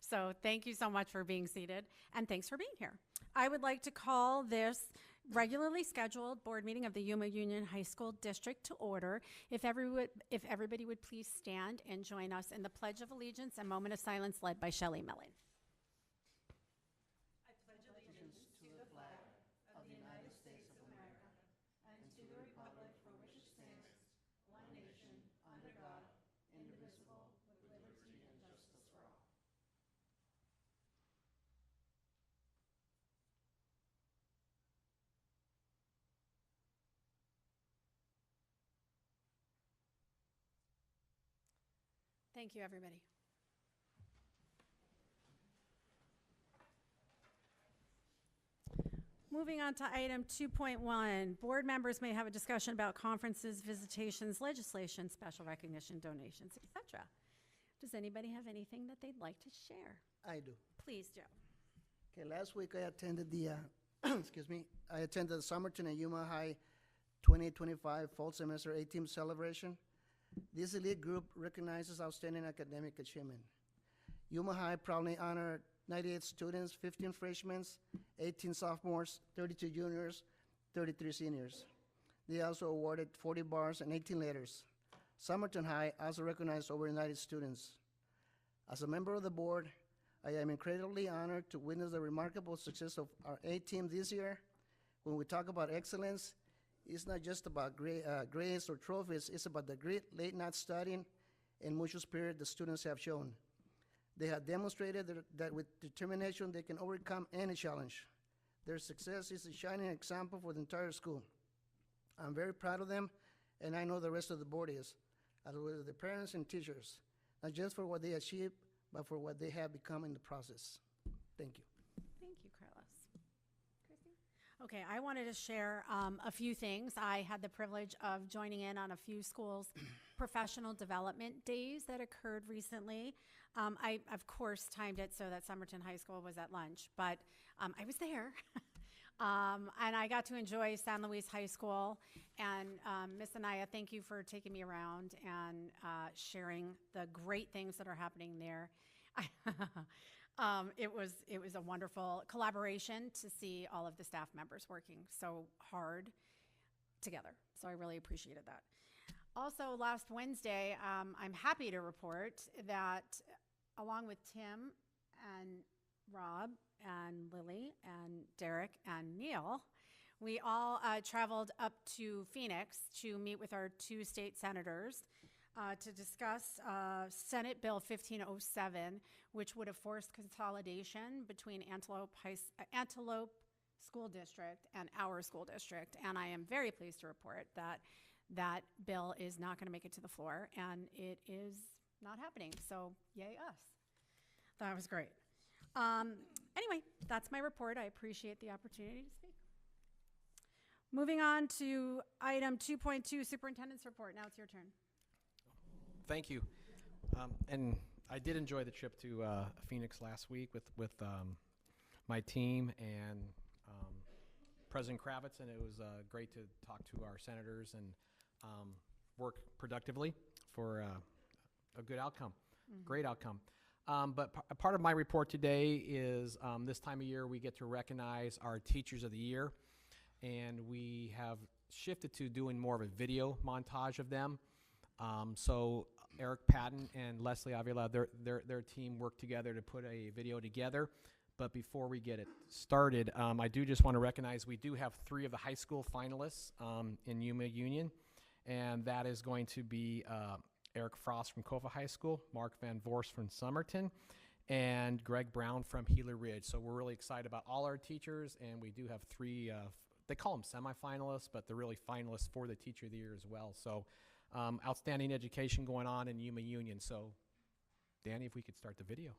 So thank you so much for being seated, and thanks for being here. I would like to call this regularly scheduled board meeting of the Yuma Union High School District to order. If everybody would please stand and join us in the Pledge of Allegiance and moment of silence led by Shelley Milling. Thank you, everybody. Moving on to item 2.1, board members may have a discussion about conferences, visitations, legislation, special recognition, donations, etc. Does anybody have anything that they'd like to share? I do. Please, Joe. Okay, last week I attended the, excuse me, I attended the Somerton and Yuma High 2025 Fall Semester A-Team Celebration. This elite group recognizes outstanding academic achievement. Yuma High proudly honored 98 students, 15 freshmen, 18 sophomores, 32 juniors, 33 seniors. They also awarded 40 bars and 18 letters. Somerton High also recognized over 90 students. As a member of the board, I am incredibly honored to witness the remarkable success of our A-team this year. When we talk about excellence, it's not just about grades or trophies, it's about the grit, late night studying, and mutual spirit the students have shown. They have demonstrated that with determination they can overcome any challenge. Their success is a shining example for the entire school. I'm very proud of them, and I know the rest of the board is, as well as the parents and teachers, not just for what they achieved, but for what they have become in the process. Thank you. Thank you, Carlos. Christy? Okay, I wanted to share a few things. I had the privilege of joining in on a few schools' professional development days that occurred recently. I, of course, timed it so that Somerton High School was at lunch, but I was there. And I got to enjoy San Luis High School. And Miss Anaya, thank you for taking me around and sharing the great things that are happening there. It was a wonderful collaboration to see all of the staff members working so hard together. So I really appreciated that. Also, last Wednesday, I'm happy to report that along with Tim and Rob and Lily and Derek and Neil, we all traveled up to Phoenix to meet with our two state senators to discuss Senate Bill 1507, which would have forced consolidation between Antelope School District and our school district. And I am very pleased to report that that bill is not going to make it to the floor, and it is not happening. So yay us. That was great. Anyway, that's my report. I appreciate the opportunity to speak. Moving on to item 2.2, Superintendent's Report. Now it's your turn. Thank you. And I did enjoy the trip to Phoenix last week with my team and President Kravitz, and it was great to talk to our senators and work productively for a good outcome, great outcome. But a part of my report today is this time of year we get to recognize our Teachers of the Year, and we have shifted to doing more of a video montage of them. So Eric Patton and Leslie Avila, their team worked together to put a video together. But before we get it started, I do just want to recognize we do have 3 of the high school finalists in Yuma Union, and that is going to be Eric Frost from Kofa High School, Mark Van Vorst from Somerton, and Greg Brown from Gila Ridge. So we're really excited about all our teachers, and we do have 3, they call them semifinalists, but they're really finalists for the Teacher of the Year as well. So outstanding education going on in Yuma Union. So Danny, if we could start the video.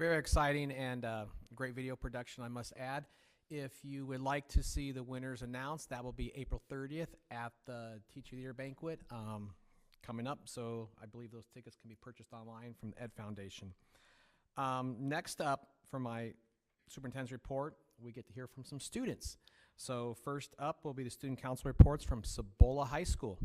Very exciting and great video production, I must add. If you would like to see the winners announced, that will be April 30th at the Teacher of the Year banquet coming up. So I believe those tickets can be purchased online from the Ed Foundation. Next up, for my superintendent's report, we get to hear from some students. So first up will be the student council reports from Cibola High School.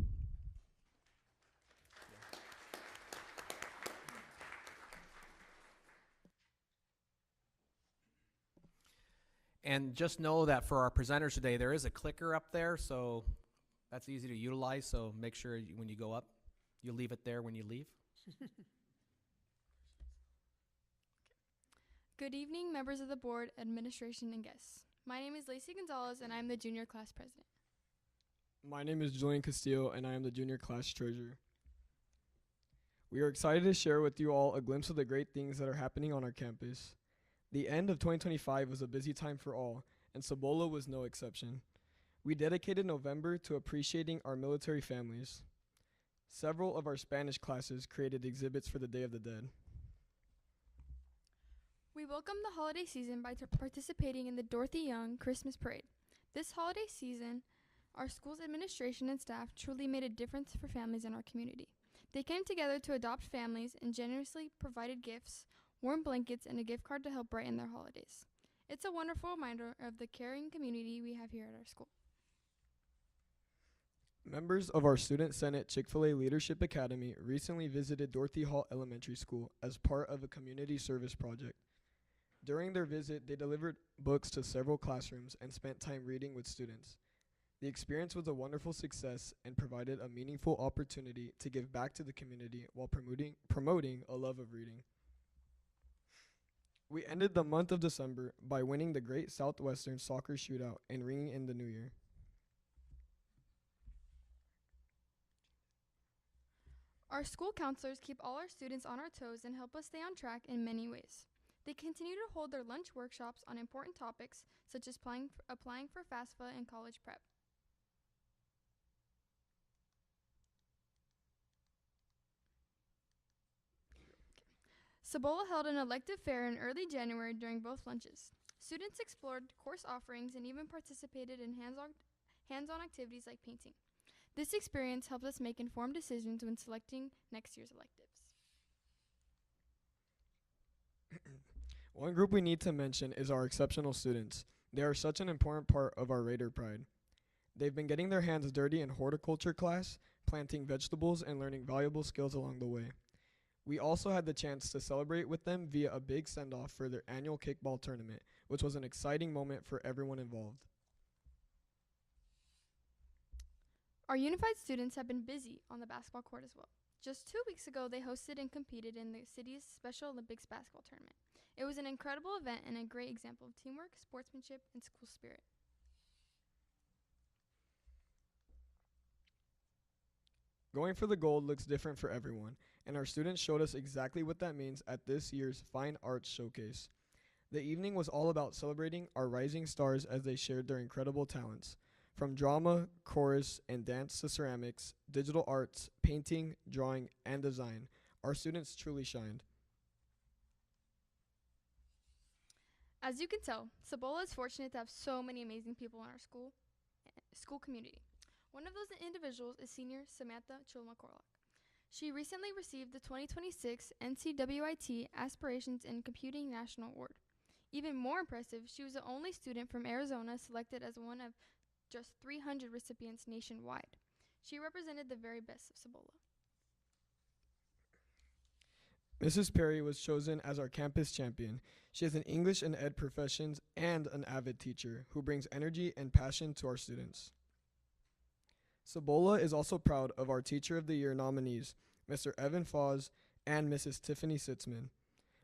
And just know that for our presenters today, there is a clicker up there, so that's easy to utilize. So make sure when you go up, you leave it there when you leave. Good evening, members of the board, administration, and guests. My name is Lacey Gonzalez, and I am the junior class president. My name is Julian Castillo, and I am the junior class treasurer. We are excited to share with you all a glimpse of the great things that are happening on our campus. The end of 2025 was a busy time for all, and Cibola was no exception. We dedicated November to appreciating our military families. Several of our Spanish classes created exhibits for the Day of the Dead. We welcomed the holiday season by participating in the Dorothy Young Christmas Parade. This holiday season, our school's administration and staff truly made a difference for families in our community. They came together to adopt families and generously provided gifts, warm blankets, and a gift card to help brighten their holidays. It's a wonderful reminder of the caring community we have here at our school. Members of our Student Senate Chick-fil-A Leadership Academy recently visited Dorothy Hall Elementary School as part of a community service project. During their visit, they delivered books to several classrooms and spent time reading with students. The experience was a wonderful success and provided a meaningful opportunity to give back to the community while promoting a love of reading. We ended the month of December by winning the Great Southwestern Soccer Shootout and ringing in the new year. Our school counselors keep all our students on our toes and help us stay on track in many ways. They continue to hold their lunch workshops on important topics such as applying for FAFSA and college prep. Cibola held an elective fair in early January during both lunches. Students explored course offerings and even participated in hands-on activities like painting. This experience helped us make informed decisions when selecting next year's electives. One group we need to mention is our exceptional students. They are such an important part of our Raider pride. They've been getting their hands dirty in horticulture class, planting vegetables, and learning valuable skills along the way. We also had the chance to celebrate with them via a big send-off for their annual kickball tournament, which was an exciting moment for everyone involved. Our unified students have been busy on the basketball court as well. Just 2 weeks ago, they hosted and competed in the city's Special Olympics basketball tournament. It was an incredible event and a great example of teamwork, sportsmanship, and school spirit. Going for the gold looks different for everyone, and our students showed us exactly what that means at this year's Fine Arts Showcase. The evening was all about celebrating our rising stars as they shared their incredible talents. From drama, chorus, and dance to ceramics, digital arts, painting, drawing, and design, our students truly shined. As you can tell, Cibola is fortunate to have so many amazing people in our school community. One of those individuals is senior Samantha Chulma-Corlock. She recently received the 2026 NCWIT Aspirations in Computing National Award. Even more impressive, she was the only student from Arizona selected as one of just 300 recipients nationwide. She represented the very best of Cibola. Mrs. Perry was chosen as our campus champion. She is an English and Ed professions and an avid teacher who brings energy and passion to our students. Cibola is also proud of our Teacher of the Year nominees, Mr. Evan Foz and Mrs. Tiffany Sitzman.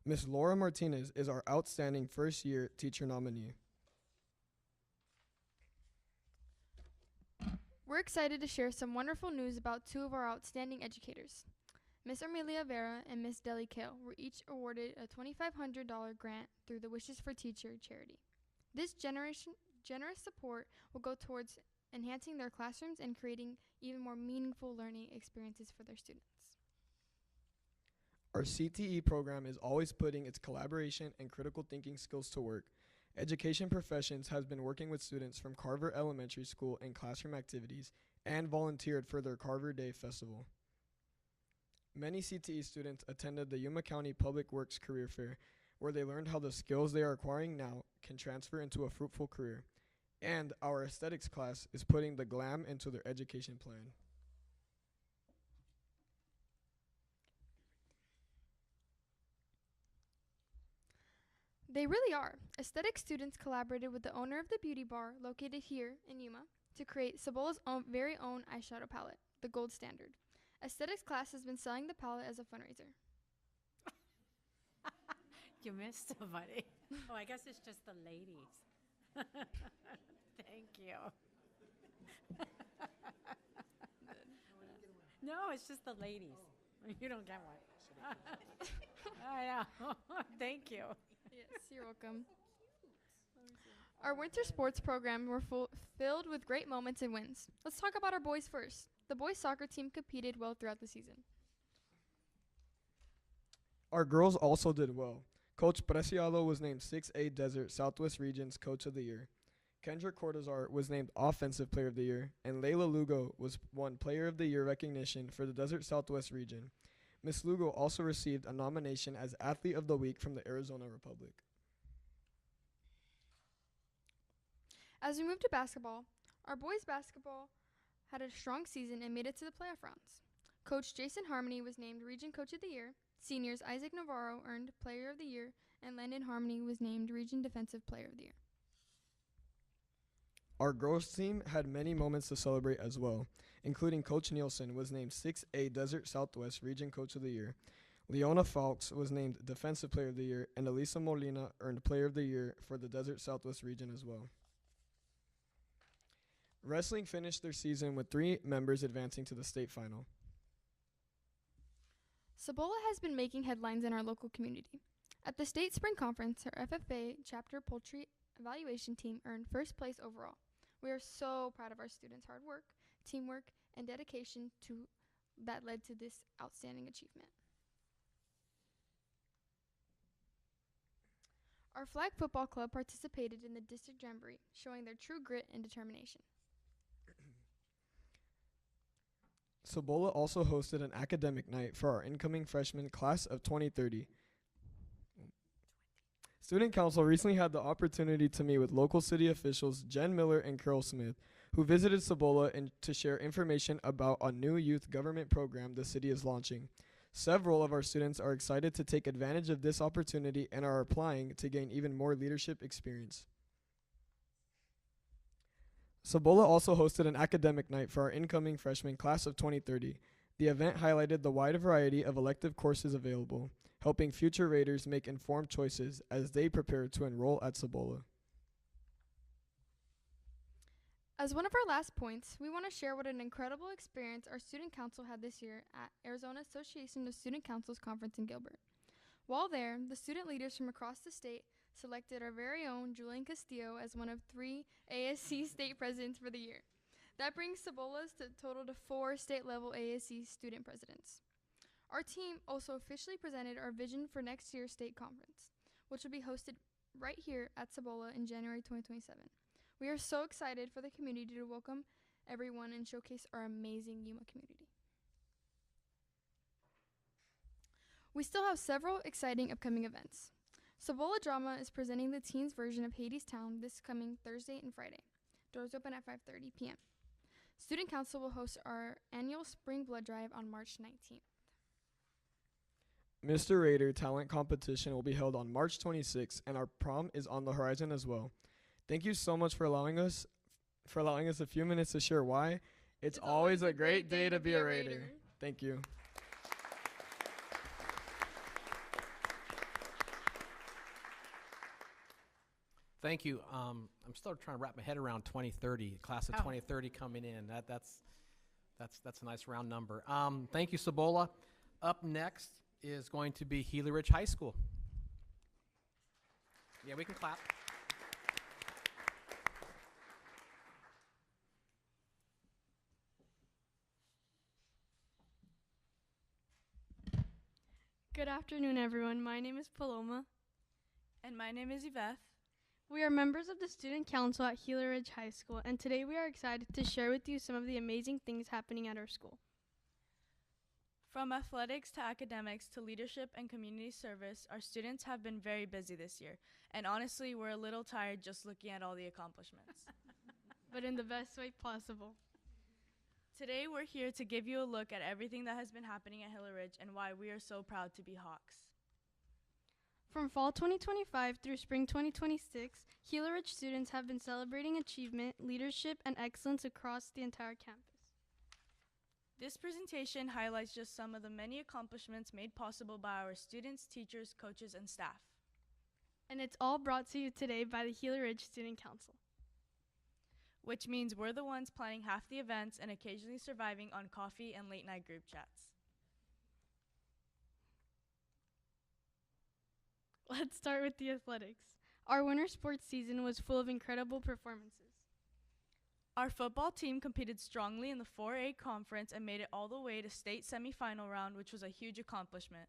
Ms. Laura Martinez is our outstanding first-year teacher nominee. We're excited to share some wonderful news about two of our outstanding educators. Ms. Amelia Vera and Ms. Deli Kale were each awarded a $2,500 grant through the Wishes for Teacher charity. This generous support will go towards enhancing their classrooms and creating even more meaningful learning experiences for their students. Our CTE program is always putting its collaboration and critical thinking skills to work. Education Professions has been working with students from Carver Elementary School in classroom activities and volunteered for their Carver Day Festival. Many CTE students attended the Yuma County Public Works Career Fair, where they learned how the skills they are acquiring now can transfer into a fruitful career. And our aesthetics class is putting the glam into their education plan. They really are. Aesthetic students collaborated with the owner of the beauty bar located here in Yuma to create Cebola's very own eyeshadow palette, the gold standard. Aesthetics class has been selling the palette as a fundraiser. You missed somebody. Oh, I guess it's just the ladies. Thank you. No, it's just the ladies. You don't get one. I know. Thank you. Yes, you're welcome. Our winter sports program were filled with great moments and wins. Let's talk about our boys first. The boys soccer team competed well throughout the season. Our girls also did well. Coach Preciado was named 6A Desert Southwest Region's Coach of the Year. Kendra Cortazar was named Offensive Player of the Year, and Layla Lugo won Player of the Year recognition for the Desert Southwest region. Miss Lugo also received a nomination as Athlete of the Week from the Arizona Republic. As we move to basketball, our boys basketball had a strong season and made it to the playoff rounds. Coach Jason Harmony was named Region Coach of the Year. Seniors Isaac Navarro earned Player of the Year, and Landon Harmony was named Region Defensive Player of the Year. Our girls team had many moments to celebrate as well, including Coach Nielsen was named 6A Desert Southwest Region Coach of the Year. Leona Falks was named Defensive Player of the Year, and Elisa Molina earned Player of the Year for the Desert Southwest region as well. Wrestling finished their season with 3 members advancing to the state final. Cebola has been making headlines in our local community. At the state spring conference, her FFA chapter poultry evaluation team earned first place overall. We are so proud of our students' hard work, teamwork, and dedication that led to this outstanding achievement. Our flag football club participated in the district jamboree, showing their true grit and determination. Cebola also hosted an academic night for our incoming freshman class of 2030. Student Council recently had the opportunity to meet with local city officials Jen Miller and Carol Smith, who visited Cebola to share information about a new youth government program the city is launching. Several of our students are excited to take advantage of this opportunity and are applying to gain even more leadership experience. Cebola also hosted an academic night for our incoming freshman class of 2030. The event highlighted the wide variety of elective courses available, helping future Raiders make informed choices as they prepare to enroll at Cebola. As one of our last points, we want to share what an incredible experience our student council had this year at Arizona Association of Student Councils Conference in Gilbert. While there, the student leaders from across the state selected our very own Julian Castillo as one of 3 ASC state presidents for the year. That brings Cebola's total to 4 state-level ASC student presidents. Our team also officially presented our vision for next year's state conference, which will be hosted right here at Cebola in January 2027. We are so excited for the community to welcome everyone and showcase our amazing Yuma community. We still have several exciting upcoming events. Cebola Drama is presenting the teens version of Hadestown this coming Thursday and Friday. Doors open at 5:30 p.m. Student Council will host our annual Spring Blood Drive on March 19th. Mr. Raider Talent Competition will be held on March 26th, and our prom is on the horizon as well. Thank you so much for allowing us a few minutes to share why. It's always a great day to be a Raider. Thank you. Thank you. I'm still trying to wrap my head around 2030, class of 2030 coming in. That's a nice round number. Thank you, Cebola. Up next is going to be Healy Ridge High School. Yeah, we can clap. Good afternoon, everyone. My name is Paloma. And my name is Yvette. We are members of the Student Council at Gila Ridge High School, and today we are excited to share with you some of the amazing things happening at our school. From athletics to academics to leadership and community service, our students have been very busy this year. And honestly, we're a little tired just looking at all the accomplishments. But in the best way possible. Today, we're here to give you a look at everything that has been happening at Gila Ridge and why we are so proud to be Hawks. From fall 2025 through spring 2026, Gila Ridge students have been celebrating achievement, leadership, and excellence across the entire campus. This presentation highlights just some of the many accomplishments made possible by our students, teachers, coaches, and staff. And it's all brought to you today by the Gila Ridge Student Council. Which means we're the ones planning half the events and occasionally surviving on coffee and late night group chats. Let's start with the athletics. Our winter sports season was full of incredible performances. Our football team competed strongly in the 4A conference and made it all the way to state semifinal round, which was a huge accomplishment.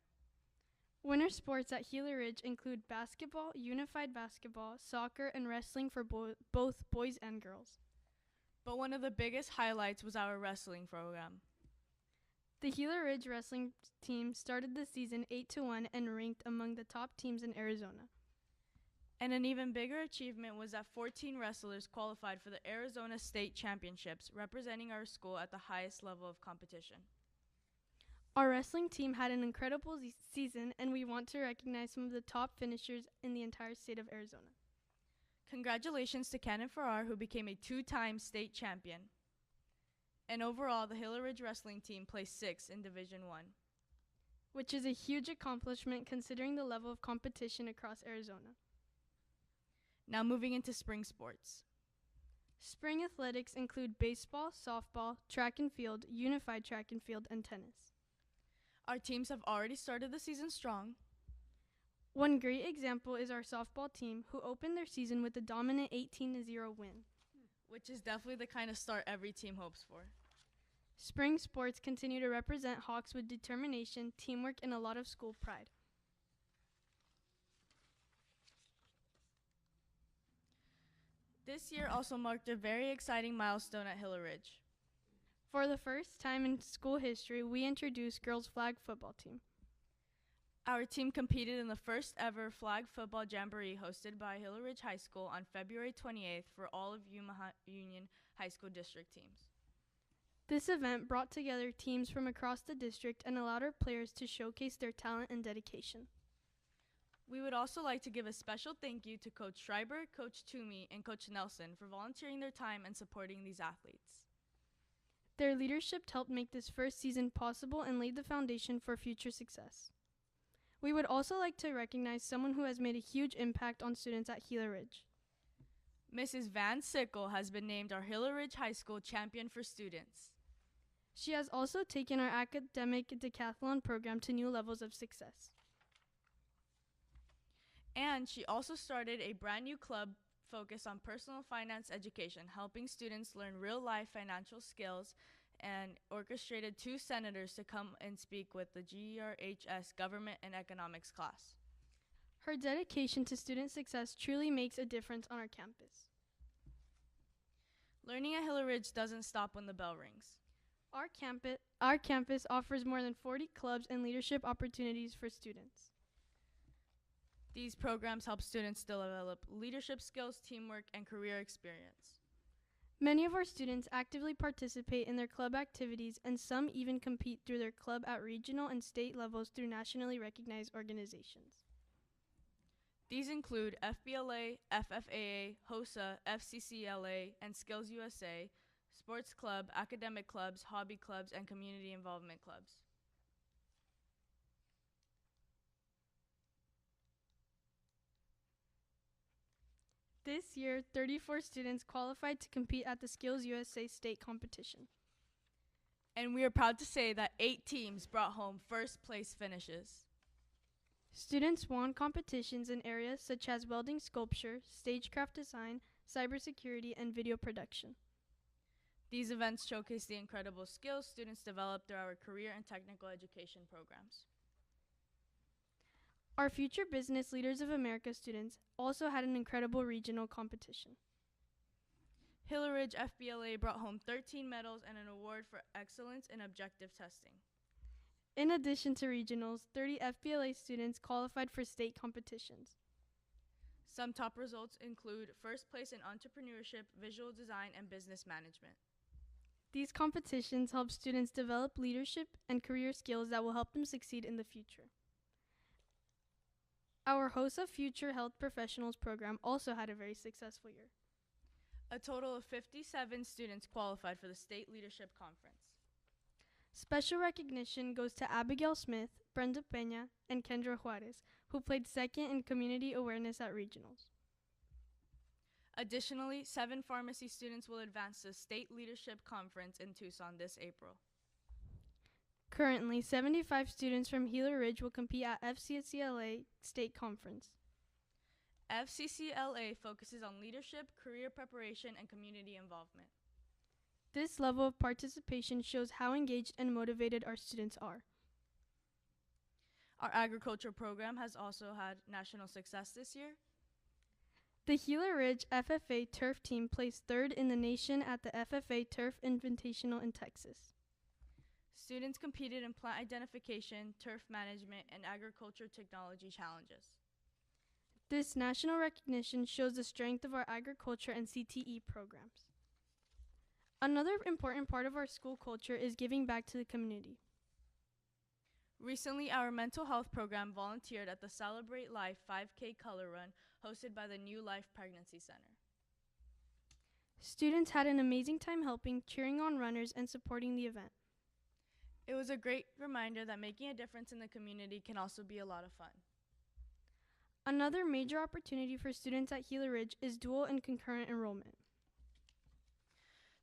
Winter sports at Gila Ridge include basketball, unified basketball, soccer, and wrestling for both boys and girls. But one of the biggest highlights was our wrestling program. The Gila Ridge wrestling team started the season 8-1 and ranked among the top teams in Arizona. And an even bigger achievement was that 14 wrestlers qualified for the Arizona State Championships, representing our school at the highest level of competition. Our wrestling team had an incredible season, and we want to recognize some of the top finishers in the entire state of Arizona. Congratulations to Cannon Farrar, who became a 2-time state champion. And overall, the Gila Ridge wrestling team placed 6th in Division I. Which is a huge accomplishment considering the level of competition across Arizona. Now moving into spring sports. Spring athletics include baseball, softball, track and field, unified track and field, and tennis. Our teams have already started the season strong. One great example is our softball team, who opened their season with a dominant 18-0 win. Which is definitely the kind of start every team hopes for. Spring sports continue to represent Hawks with determination, teamwork, and a lot of school pride. This year also marked a very exciting milestone at Gila Ridge. For the first time in school history, we introduced girls' flag football team. Our team competed in the first ever flag football jamboree hosted by Gila Ridge High School on February 28th for all of Yuma Union High School district teams. This event brought together teams from across the district and allowed our players to showcase their talent and dedication. We would also like to give a special thank you to Coach Schreiber, Coach Toomey, and Coach Nelson for volunteering their time and supporting these athletes. Their leadership helped make this first season possible and laid the foundation for future success. We would also like to recognize someone who has made a huge impact on students at Gila Ridge. Mrs. Van Sickle has been named our Gila Ridge High School champion for students. She has also taken our academic decathlon program to new levels of success. And she also started a brand new club focused on personal finance education, helping students learn real-life financial skills, and orchestrated 2 senators to come and speak with the GRHS Government and Economics class. Her dedication to student success truly makes a difference on our campus. Learning at Gila Ridge doesn't stop when the bell rings. Our campus offers more than 40 clubs and leadership opportunities for students. These programs help students develop leadership skills, teamwork, and career experience. Many of our students actively participate in their club activities, and some even compete through their club at regional and state levels through nationally recognized organizations. These include FBLA, FFAA, HOSA, FCCLA, and Skills USA, sports club, academic clubs, hobby clubs, and community involvement clubs. This year, 34 students qualified to compete at the Skills USA state competition. And we are proud to say that 8 teams brought home first place finishes. Students won competitions in areas such as welding sculpture, stagecraft design, cybersecurity, and video production. These events showcase the incredible skills students develop through our career and technical education programs. Our Future Business Leaders of America students also had an incredible regional competition. Hill Ridge FBLA brought home 13 medals and an award for excellence in objective testing. In addition to regionals, 30 FBLA students qualified for state competitions. Some top results include first place in entrepreneurship, visual design, and business management. These competitions help students develop leadership and career skills that will help them succeed in the future. Our HOSA Future Health Professionals program also had a very successful year. A total of 57 students qualified for the State Leadership Conference. Special recognition goes to Abigail Smith, Brenda Peña, and Kendra Juarez, who played second in community awareness at regionals. Additionally, 7 pharmacy students will advance to the State Leadership Conference in Tucson this April. Currently, 75 students from Gila Ridge will compete at FCCLA State Conference. FCCLA focuses on leadership, career preparation, and community involvement. This level of participation shows how engaged and motivated our students are. Our agriculture program has also had national success this year. The Gila Ridge FFA Turf team placed third in the nation at the FFA Turf Invitational in Texas. Students competed in plant identification, turf management, and agriculture technology challenges. This national recognition shows the strength of our agriculture and CTE programs. Another important part of our school culture is giving back to the community. Recently, our mental health program volunteered at the Celebrate Life 5K Color Run hosted by the New Life Pregnancy Center. Students had an amazing time helping, cheering on runners, and supporting the event. It was a great reminder that making a difference in the community can also be a lot of fun. Another major opportunity for students at Gila Ridge is dual and concurrent enrollment.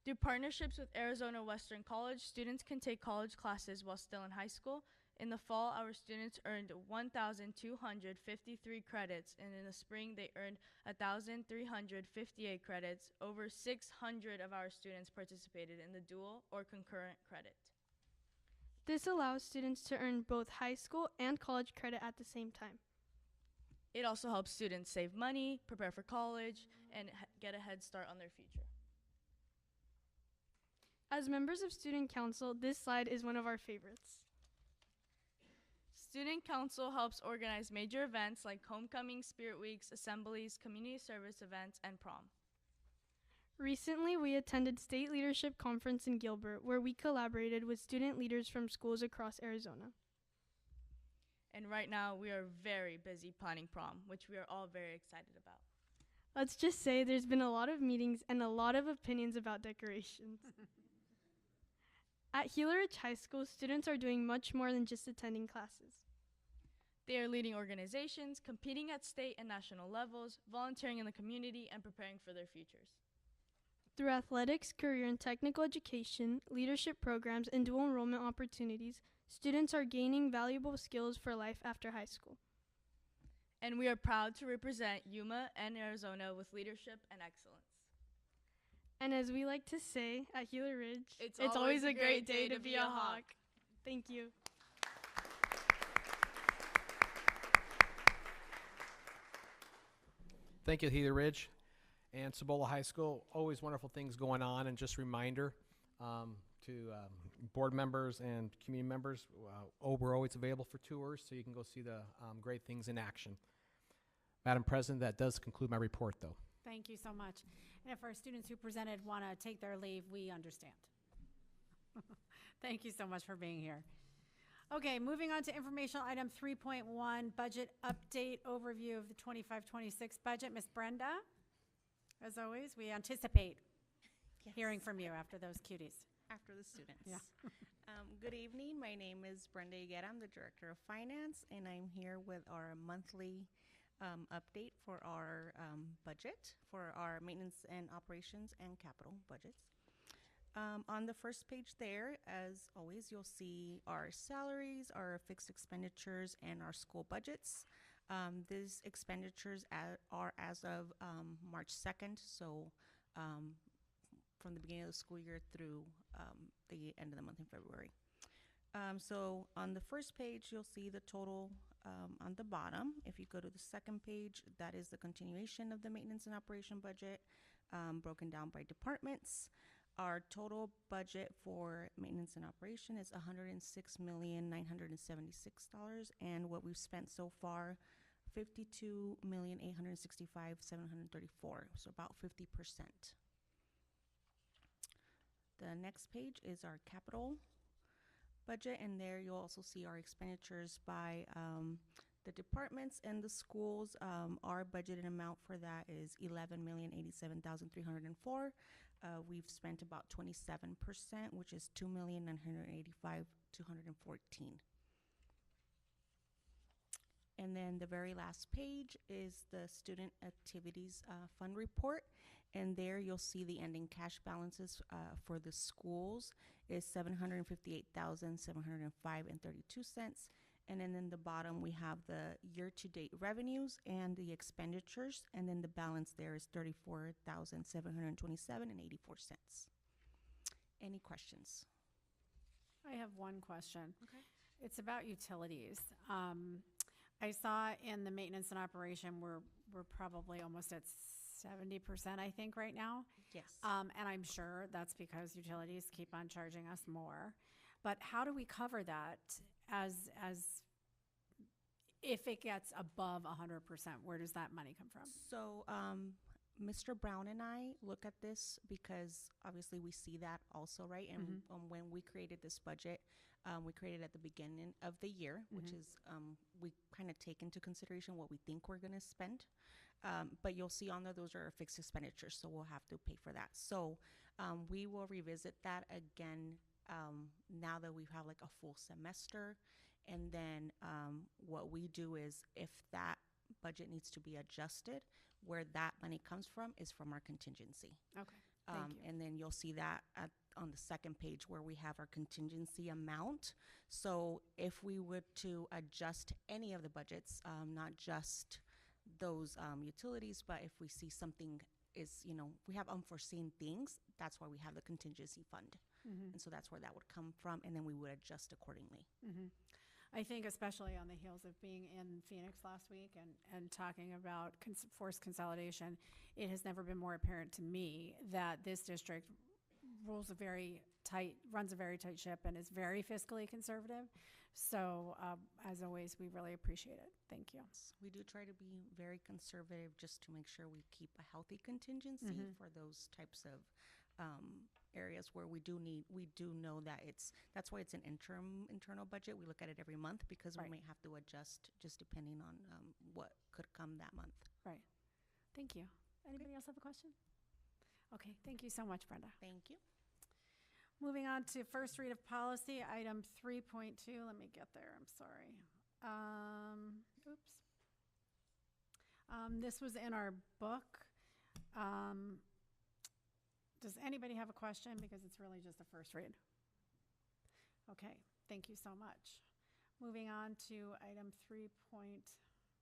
Through partnerships with Arizona Western College, students can take college classes while still in high school. In the fall, our students earned 1,253 credits, and in the spring, they earned 1,358 credits. Over 600 of our students participated in the dual or concurrent credit. This allows students to earn both high school and college credit at the same time. It also helps students save money, prepare for college, and get a head start on their future. As members of Student Council, this slide is one of our favorites. Student Council helps organize major events like homecoming, spirit weeks, assemblies, community service events, and prom. Recently, we attended State Leadership Conference in Gilbert, where we collaborated with student leaders from schools across Arizona. And right now, we are very busy planning prom, which we are all very excited about. Let's just say there's been a lot of meetings and a lot of opinions about decorations. At Gila Ridge High School, students are doing much more than just attending classes. They are leading organizations, competing at state and national levels, volunteering in the community, and preparing for their futures. Through athletics, career and technical education, leadership programs, and dual enrollment opportunities, students are gaining valuable skills for life after high school. And we are proud to represent Yuma and Arizona with leadership and excellence. And as we like to say at Gila Ridge, It's always a great day to be a Hawk. Thank you. Thank you, Gila Ridge and Cibola High School. Always wonderful things going on, and just a reminder to board members and community members, we're always available for tours, so you can go see the great things in action. Madam President, that does conclude my report, though. Thank you so much. And if our students who presented want to take their leave, we understand. Thank you so much for being here. Okay, moving on to informational item 3.1, budget update overview of the 25-26 budget. Ms. Brenda, as always, we anticipate hearing from you after those cuties. After the students. Yeah. Good evening. My name is Brenda Higuera. I'm the Director of Finance, and I'm here with our monthly update for our budget, for our maintenance and operations and capital budgets. On the first page there, as always, you'll see our salaries, our fixed expenditures, and our school budgets. These expenditures are as of March 2nd, so from the beginning of the school year through the end of the month in February. So on the first page, you'll see the total on the bottom. If you go to the second page, that is the continuation of the maintenance and operation budget, broken down by departments. Our total budget for maintenance and operation is $106,976, and what we've spent so far, $52,865,734, so about 50%. The next page is our capital budget, and there you'll also see our expenditures by the departments and the schools. Our budgeted amount for that is $11,087,304. We've spent about 27%, which is $2,985,214. And then the very last page is the student activities fund report. And there you'll see the ending cash balances for the schools is $758,705.32. And then in the bottom, we have the year-to-date revenues and the expenditures. And then the balance there is $34,727.84. Any questions? I have one question. Okay. It's about utilities. I saw in the maintenance and operation, we're probably almost at 70%, I think, right now. Yes. And I'm sure that's because utilities keep on charging us more. But how do we cover that as if it gets above 100%? Where does that money come from? So, Mr. Brown and I look at this because obviously we see that also, right? And when we created this budget, we created at the beginning of the year, which is we kind of take into consideration what we think we're going to spend. But you'll see on there, those are fixed expenditures, so we'll have to pay for that. So we will revisit that again now that we have like a full semester. And then what we do is if that budget needs to be adjusted, where that money comes from is from our contingency. Okay, thank you. And then you'll see that on the second page where we have our contingency amount. So if we were to adjust any of the budgets, not just those utilities, but if we see something is, we have unforeseen things, that's why we have the contingency fund. And so that's where that would come from, and then we would adjust accordingly. I think especially on the heels of being in Phoenix last week and talking about forced consolidation, it has never been more apparent to me that this district runs a very tight ship and is very fiscally conservative. So as always, we really appreciate it. Thank you. We do try to be very conservative just to make sure we keep a healthy contingency for those types of areas where we do know that that's why it's an internal budget. We look at it every month because we might have to adjust just depending on what could come that month. Right. Thank you. Anybody else have a question? Okay. Thank you so much, Brenda. Thank you. Moving on to first read of policy, item 3.2. Let me get there. I'm sorry. Oops. This was in our book. Does anybody have a question? Because it's really just a first read. Okay, thank you so much. Moving on to item 3.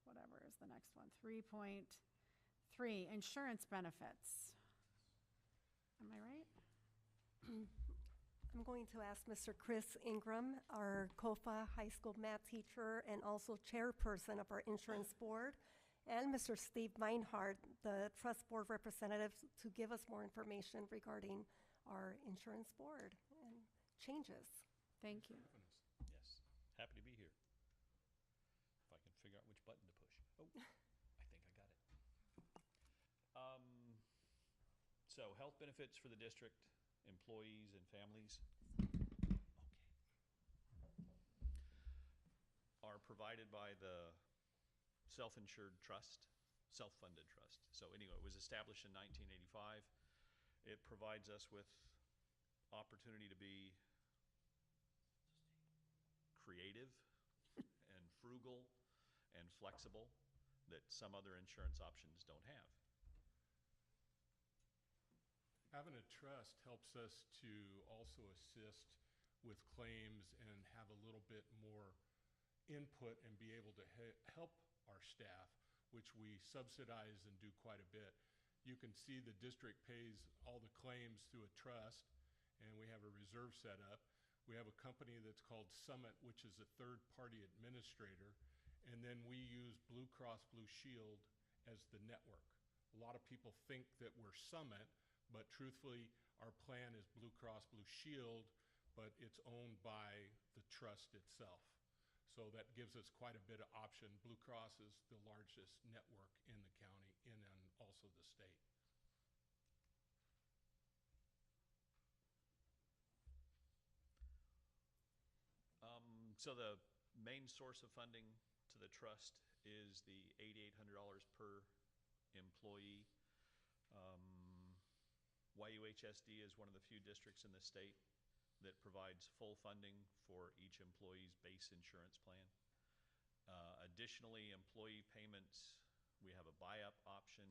Whatever is the next one. 3.3, insurance benefits. Am I right? I'm going to ask Mr. Chris Ingram, our COFA high school math teacher and also chairperson of our insurance board, and Mr. Steve Meinhardt, the trust board representative, to give us more information regarding our insurance board and changes. Thank you. Yes, happy to be here. If I can figure out which button to push. Oh, I think I got it. So health benefits for the district, employees and families. Are provided by the self-insured trust, self-funded trust. So anyway, it was established in 1985. It provides us with opportunity to be creative and frugal and flexible that some other insurance options don't have. Having a trust helps us to also assist with claims and have a little bit more input and be able to help our staff, which we subsidize and do quite a bit. You can see the district pays all the claims through a trust, and we have a reserve set up. We have a company that's called Summit, which is a third-party administrator, And then we use Blue Cross Blue Shield as the network. A lot of people think that we're Summit, but truthfully, our plan is Blue Cross Blue Shield, but it's owned by the trust itself. So that gives us quite a bit of option. Blue Cross is the largest network in the county and also the state. So the main source of funding to the trust is the $8,800 per employee. YUHSD is one of the few districts in the state that provides full funding for each employee's base insurance plan. Additionally, employee payments, we have a buy-up option,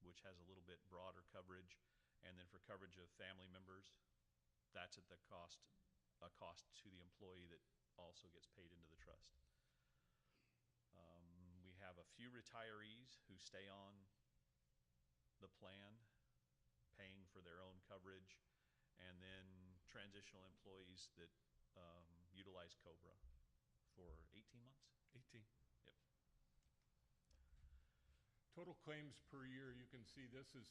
which has a little bit broader coverage. And then for coverage of family members, that's at the cost to the employee that also gets paid into the trust. We have a few retirees who stay on the plan, paying for their own coverage, and then transitional employees that utilize COBRA for 18 months. 18. Yep. Total claims per year, you can see this is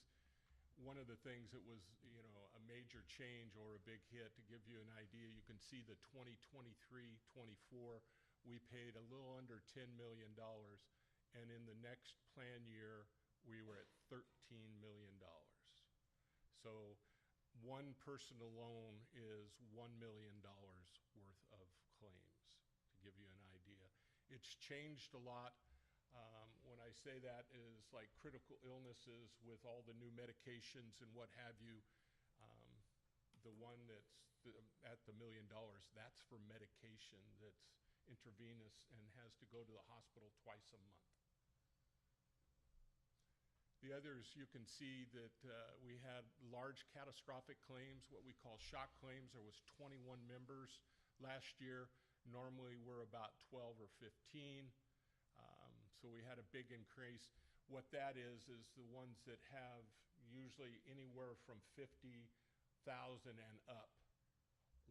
one of the things that was, a major change or a big hit. To give you an idea, you can see the 2023-24, we paid a little under $10 million. And in the next plan year, we were at $13 million. So one person alone is $1 million worth of claims, to give you an idea. It's changed a lot. When I say that is like critical illnesses with all the new medications and what have you. The one that's at the $1 million, that's for medication that's intravenous and has to go to the hospital twice a month. The others, you can see that we had large catastrophic claims, what we call shock claims. There was 21 members last year. Normally we're about 12 or 15. So we had a big increase. What that is the ones that have usually anywhere from 50,000 and up,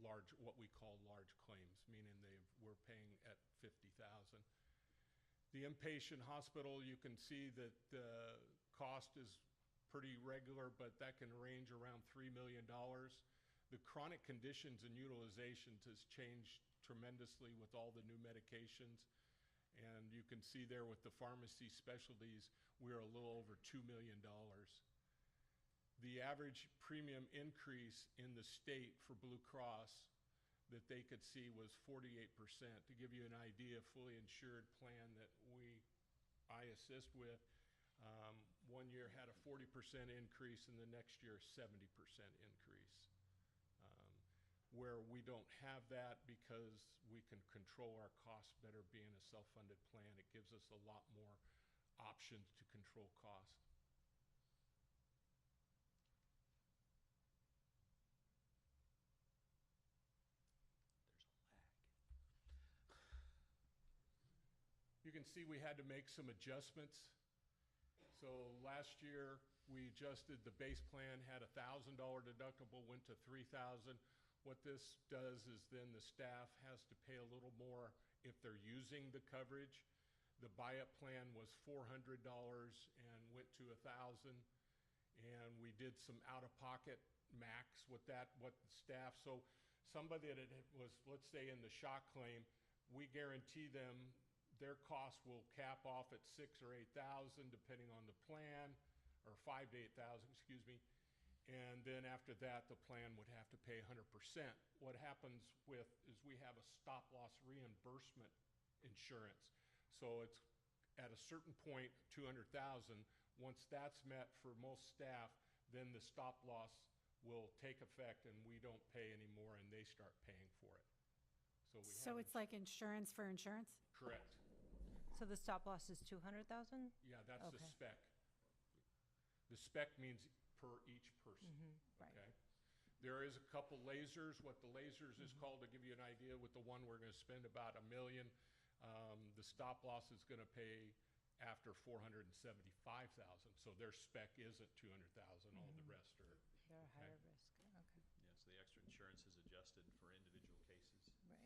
what we call large claims, meaning we're paying at 50,000. The inpatient hospital, you can see that the cost is pretty regular, but that can range around $3 million. The chronic conditions and utilizations has changed tremendously with all the new medications. And you can see there with the pharmacy specialties, we're a little over $2 million. The average premium increase in the state for Blue Cross that they could see was 48%. To give you an idea, fully insured plan that I assist with, one year had a 40% increase and the next year 70% increase. Where we don't have that because we can control our costs better being a self-funded plan. It gives us a lot more options to control cost. There's a lag. You can see we had to make some adjustments. So last year we adjusted the base plan, had a $1,000 deductible, went to $3,000. What this does is then the staff has to pay a little more if they're using the coverage. The buy-up plan was $400 and went to $1,000. And we did some out-of-pocket max with that, what the staff, so somebody that was, let's say in the shock claim, we guarantee them their costs will cap off at $6,000 or $8,000 depending on the plan, or $5,000 to $8,000, excuse me. And then after that, the plan would have to pay 100%. What happens is we have a stop-loss reimbursement insurance. So it's at a certain point, 200,000. Once that's met for most staff, then the stop-loss will take effect and we don't pay anymore and they start paying for it. So it's like insurance for insurance? Correct. So the stop loss is 200,000? Yeah, that's the Okay. spec. The spec means per each person. Right. Okay. There is a couple lasers. What the lasers is called, to give you an idea, with the one we're going to spend about $1 million. The stop loss is going to pay after 475,000. So their spec isn't 200,000. All the rest are. They're a higher risk. Okay. Yeah, so the extra insurance is adjusted for individual cases. Right.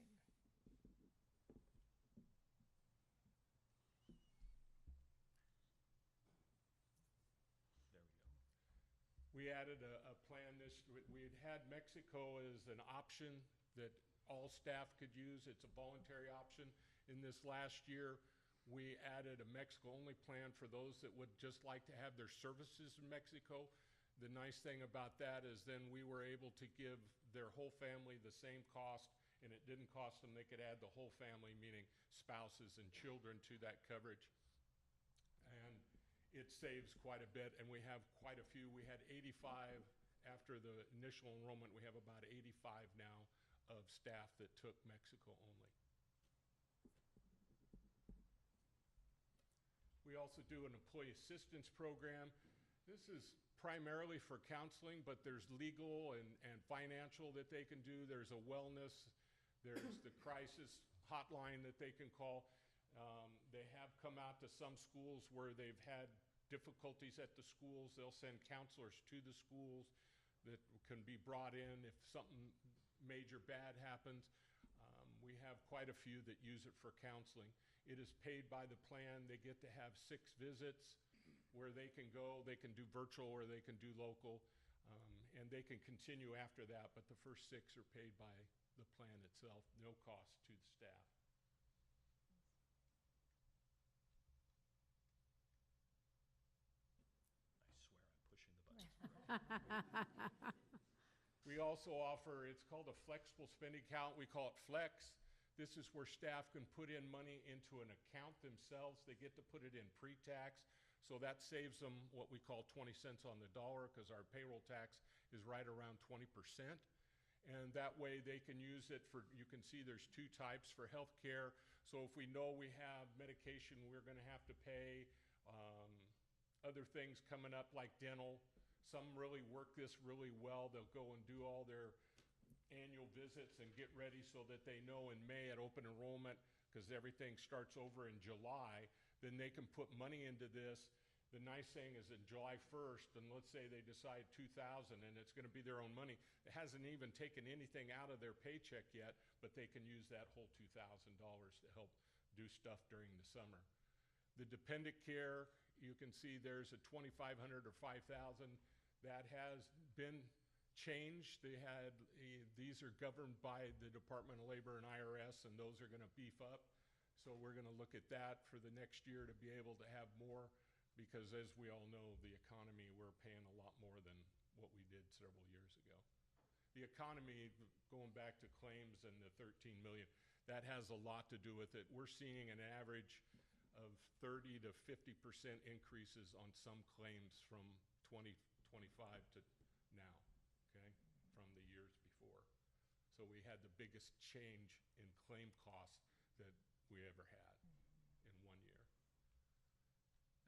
We added a plan we had had Mexico as an option that all staff could use. It's a voluntary option. In this last year, we added a Mexico-only plan for those that would just like to have their services in Mexico. The nice thing about that is then we were able to give their whole family the same cost, and it didn't cost them. They could add the whole family, meaning spouses and children, to that coverage. And it saves quite a bit, and we have quite a few. We had 85 after the initial enrollment. We have about 85 now of staff that took Mexico only. We also do an employee assistance program. This is primarily for counseling, but there's legal and financial that they can do. There's a wellness, there's the crisis hotline that they can call. They have come out to some schools where they've had difficulties at the schools. They'll send counselors to the schools that can be brought in if something major bad happens. We have quite a few that use it for counseling. It is paid by the plan. They get to have 6 visits where they can go. They can do virtual or they can do local, and they can continue after that, but the first 6 are paid by the plan itself, no cost to the staff. We also offer, it's called a flexible spending account. We call it Flex. This is where staff can put in money into an account themselves. They get to put it in pre-tax. So that saves them what we call 20 cents on the dollar, because our payroll tax is right around 20%. And that way they can use it for, you can see there's 2 types for health care. So if we know we have medication we're going to have to pay, other things coming up like dental. Some really work this really well. They'll go and do all their annual visits and get ready so that they know in May at open enrollment, because everything starts over in July, then they can put money into this. The nice thing is in July 1st, and let's say they decide 2,000 and it's going to be their own money. It hasn't even taken anything out of their paycheck yet, but they can use that whole $2,000 to help do stuff during the summer. The dependent care, you can see there's a $2,500 or $5,000. That has been changed. These are governed by the Department of Labor and IRS, and those are going to beef up. So we're going to look at that for the next year to be able to have more, because as we all know, the economy, we're paying a lot more than what we did several years ago. The economy, going back to claims and the 13 million, that has a lot to do with it. We're seeing an average of 30 to 50% increases on some claims from 2025 to now, okay, from the years before. So we had the biggest change in claim costs that we ever had in 1 year.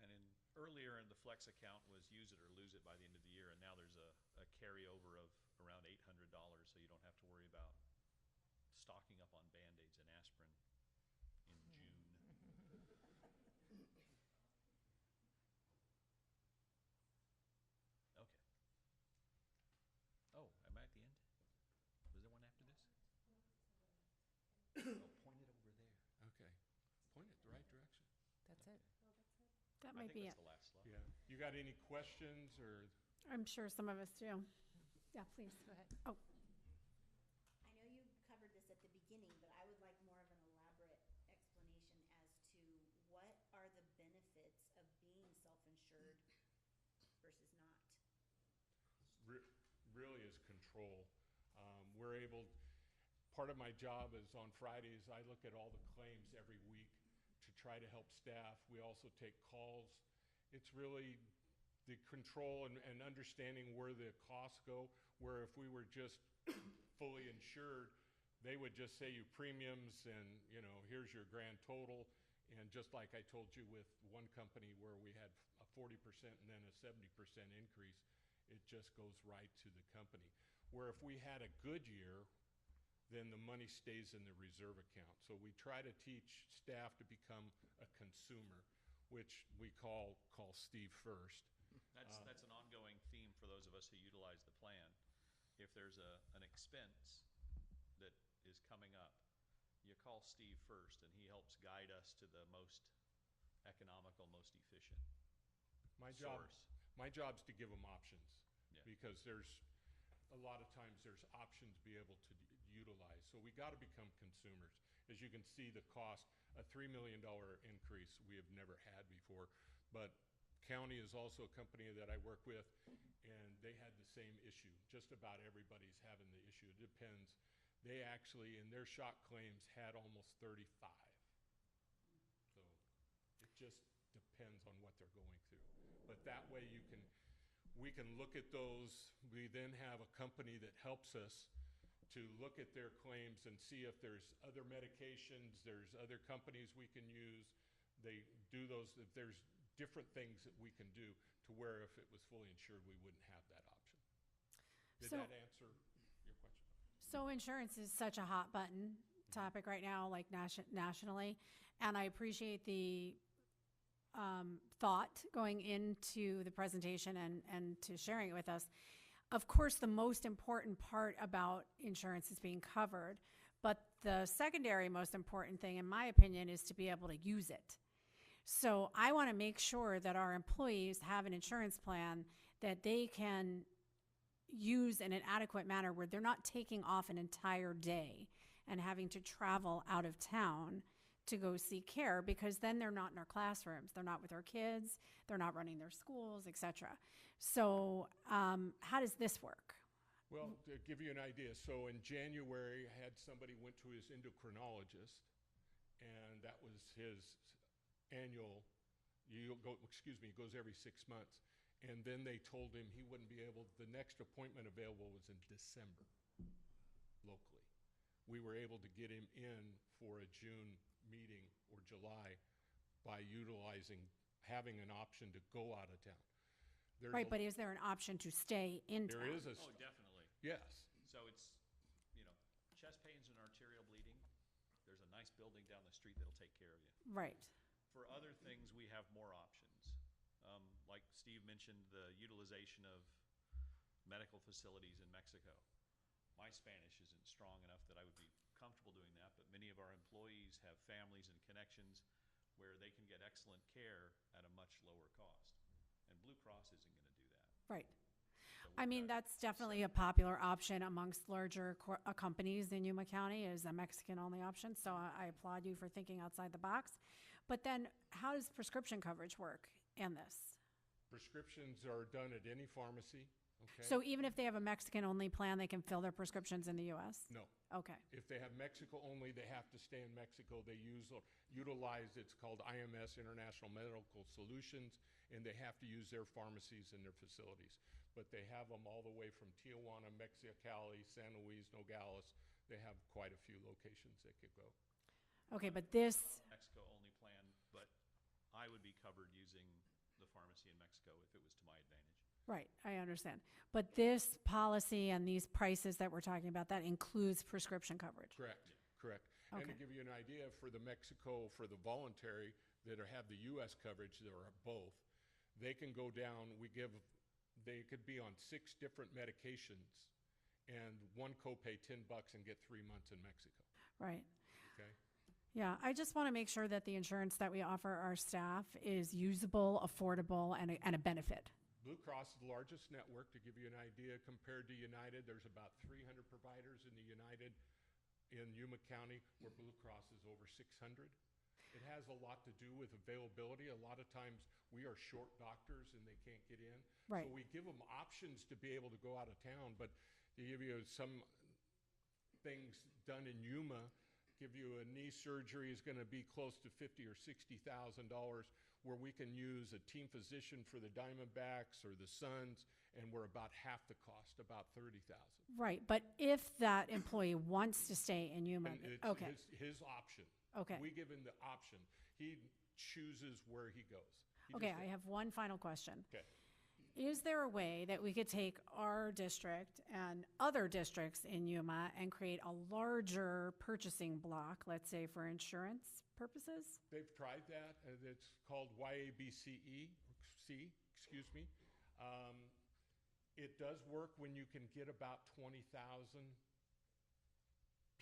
And earlier in the Flex account was use it or lose it by the end of the year, and now there's a carryover of around $800, so you don't have to worry about stocking up on Band-Aids and aspirin in June. Oh, am I at the end? Was there one after this? Oh, point it over there. Okay. Point it the right direction. That's it. That I might think be it. that's the last slide. Yeah. You got any questions or? I'm sure some of us do. Yeah, please. Go ahead. Oh, I know you covered this at the beginning, but I would like more of an elaborate explanation as to what are the benefits of being self-insured versus not? Really is control. We're able, part of my job is on Fridays, I look at all the claims every week to try to help staff. We also take calls. It's really the control and understanding where the costs go, where if we were just fully insured, they would just say you premiums and, you know, here's your grand total. And just like I told you with one company where we had a 40% and then a 70% increase, it just goes right to the company. Where if we had a good year, then the money stays in the reserve account. So we try to teach staff to become a consumer, which we call Steve first. That's an ongoing theme for those of us who utilize the plan. If there's an expense that is coming up, you call Steve first, and he helps guide us to the most economical, most efficient My source. job's to give them options. Yeah. because there's a lot of times there's options to be able to utilize. So we got to become consumers. As you can see, the cost, a $3 million increase we have never had before. But county is also a company that I work with, and they had the same issue. Just about everybody's having the issue. It depends. They actually, in their shock claims, had almost 35. So it just depends on what they're going through. But that way we can look at those. We then have a company that helps us to look at their claims and see if there's other medications, there's other companies we can use. They do those, if there's different things that we can do to where if it was fully insured, we wouldn't have that option. Did that answer your question? So insurance is such a hot button topic right now, like nationally, and I appreciate the thought going into the presentation and to sharing it with us. Of course, the most important part about insurance is being covered, but the secondary most important thing, in my opinion, is to be able to use it. So I want to make sure that our employees have an insurance plan that they can use in an adequate manner where they're not taking off an entire day and having to travel out of town to go seek care, because then they're not in our classrooms, they're not with our kids, they're not running their schools, etc. So how does this work? Well, to give you an idea, so in January, I had somebody went to his endocrinologist, and that was his annual, goes every 6 months. And then they told him he wouldn't be able, the next appointment available was in December, locally. We were able to get him in for a June meeting or July by having an option to go out of town. Right, but is there an option to stay in town? There is a... Oh, definitely. Yes. So it's, chest pains and arterial bleeding. There's a nice building down the street that'll take care of you. Right. For other things, we have more options. Like Steve mentioned, the utilization of medical facilities in Mexico. My Spanish isn't strong enough that I would be comfortable doing that, but many of our employees have families and connections where they can get excellent care at a much lower cost. And Blue Cross isn't going to do that. Right. So I mean, that's definitely a popular option amongst larger companies in Yuma County, is a Mexican-only option. So I applaud you for thinking outside the box. But then how does prescription coverage work in this? Prescriptions are done at any pharmacy, okay? So even if they have a Mexican-only plan, they can fill their prescriptions in the U.S.? No. Okay. If they have Mexico only, they have to stay in Mexico. They utilize, it's called IMS, International Medical Solutions, and they have to use their pharmacies and their facilities. But they have them all the way from Tijuana, Mexicali, San Luis, Nogales. They have quite a few locations they could go. Okay, but this... Mexico-only plan, but I would be covered using the pharmacy in Mexico if it was to my advantage. Right, I understand. But this policy and these prices that we're talking about, that includes prescription coverage? Correct, correct. And to give you an idea, for the Mexico, for the voluntary that have the U.S. coverage, there are both, they can go down, they could be on 6 different medications and one copay $10 and get 3 months in Mexico. Right. Okay. Yeah, I just want to make sure that the insurance that we offer our staff is usable, affordable, and a benefit. Blue Cross is the largest network. To give you an idea, compared to United, there's about 300 providers in the United in Yuma County, where Blue Cross is over 600. It has a lot to do with availability. A lot of times we are short doctors and they can't get in. Right. So we give them options to be able to go out of town, but to give you some things done in Yuma, give you a knee surgery is going to be close to $50,000 or $60,000, where we can use a team physician for the Diamondbacks or the Suns, and we're about half the cost, about $30,000. Right, but if that employee wants to stay in Yuma, And it's okay. his option. Okay. We give him the option. He chooses where he goes. Okay, I have one final question. Okay. Is there a way that we could take our district and other districts in Yuma and create a larger purchasing block, let's say for insurance purposes? They've tried that, and it's called YABCE, excuse me. It does work when you can get about 20,000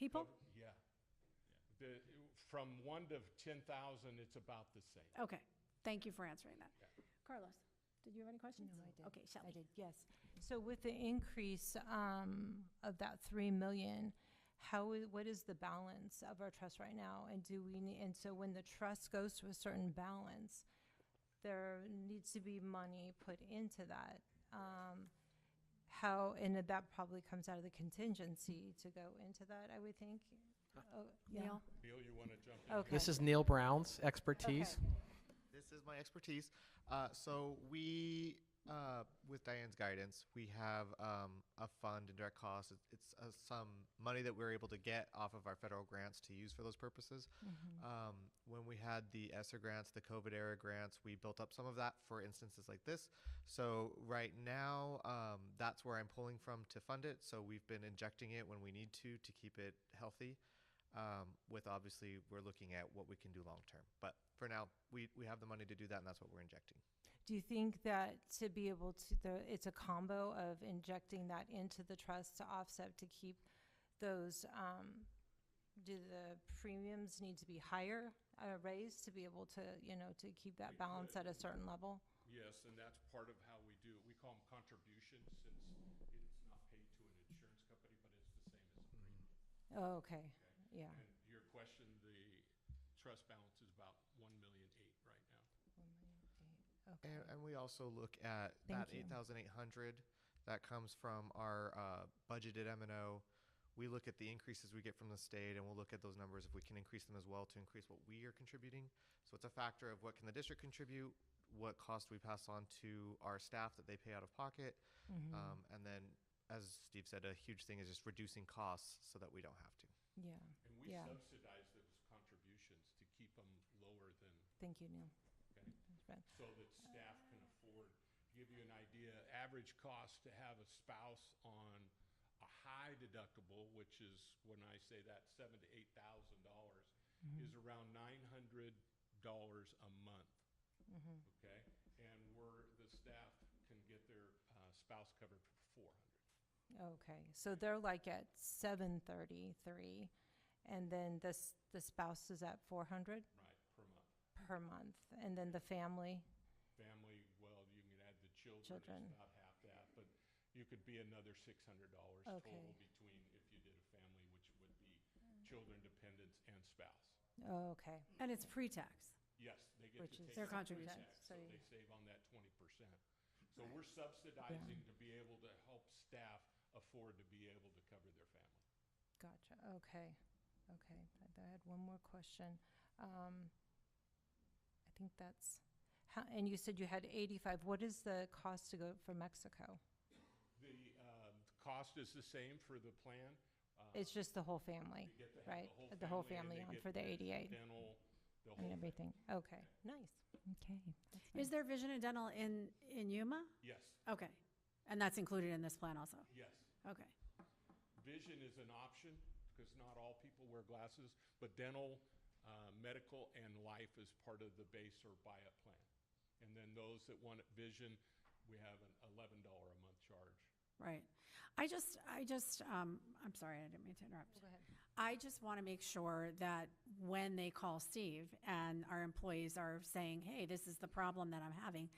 people. Yeah. From 1 to 10,000, it's about the same. Okay, thank you for answering that. Yeah. Carlos, Did you have any questions? No, I did. Okay, Shelley. I did, yes. So with the increase of that 3 million, what is the balance of our trust right now? And and so when the trust goes to a certain balance, there needs to be money put into that. And that probably comes out of the contingency to go into that, I would think. Oh, yeah. Neil? Neil, you want to jump in? Okay. This is Neil Brown's expertise. Okay. This is my expertise. So we, with Diane's guidance, we have a fund in direct costs. It's some money that we're able to get off of our federal grants to use for those purposes. When we had the ESSER grants, the COVID era grants, we built up some of that for instances like this. So right now, that's where I'm pulling from to fund it. So we've been injecting it when we need to keep it healthy. With obviously, we're looking at what we can do long term. But for now, we have the money to do that, and that's what we're injecting. Do you think that to be able to, it's a combo of injecting that into the trust to offset to keep those, do the premiums need to be higher, raised to be able to, to keep that balance at a certain level? Yes, and that's part of how we do it. We call them contributions since it's not paid to an insurance company, but it's the same as a premium. Oh, okay. Yeah. And your question, the trust balance is about 1.8 million right now. 1,000,008. Okay. And we also look at Thank that you. 8,800 that comes from our budgeted M&O. We look at the increases we get from the state, and we'll look at those numbers if we can increase them as well to increase what we are contributing. So it's a factor of what can the district contribute, what cost we pass on to our staff that they pay out of pocket, and then, as Steve said, a huge thing is just reducing costs so that we don't have to. Yeah. And we Yeah. subsidize those contributions to keep them lower than, Thank you, Neil. okay, That's right. so that staff can afford. To give you an idea, average cost to have a spouse on a high deductible, which is when I say that $7,000 to $8,000, is around $900 a month. Okay, and the staff can get their spouse covered for $400. Okay, so they're like at $733, and then the spouse is at $400 Right, per month. per month, and then the family. Family, well, you can add the children. Children. It's about half that, but you could be another $600 Okay. total between if you did a family, which would be children, dependents, and spouse. Oh, okay. And it's pre-tax. Yes, they get Which to is take Their that contribution. pre-tax, So so you- they save on that 20%. So we're subsidizing to be able to help staff afford to be able to cover their family. Gotcha. Okay. Okay. I had one more question. I think that's, and you said you had 85. What is the cost to go for Mexico? The cost is the same for the plan. It's just the whole family, You get to have right? the whole family, and on they for the get 88 dental, the and whole everything. Okay. Nice. Okay. That's Is fine. there vision and dental in Yuma? Yes, Okay. And that's included in this plan also? yes. Okay. Vision is an option because not all people wear glasses, but dental, medical, and life is part of the base or buy-up plan. And then those that want vision, we have an $11 a month charge. Right. I'm sorry, I didn't mean to interrupt. Go ahead. I just want to make sure that when they call Steve and our employees are saying, hey, this is the problem that I'm having,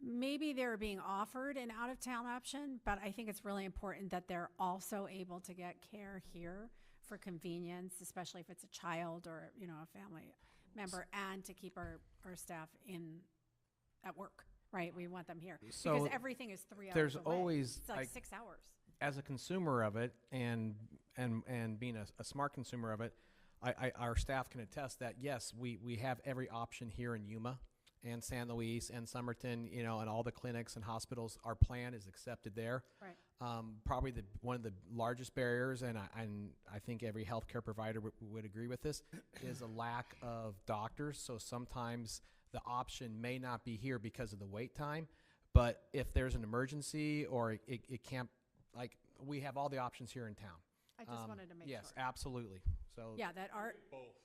maybe they're being offered an out-of-town option, but I think it's really important that they're also able to get care here for convenience, especially if it's a child or, a family member, and to keep our staff at work, right? We want them here. So because everything is 3 hours there's away. always, It's like like, 6 hours. as a consumer of it and being a smart consumer of it, our staff can attest that, yes, we have every option here in Yuma and San Luis and Somerton, and all the clinics and hospitals. Our plan is accepted there. Right. Probably one of the largest barriers, and I think every healthcare provider would agree with this, is a lack of doctors. So sometimes the option may not be here because of the wait time, but if there's an emergency or it can't, like, we have all the options here in town. I just wanted to make Yes, sure. absolutely. So Yeah, that our, Both.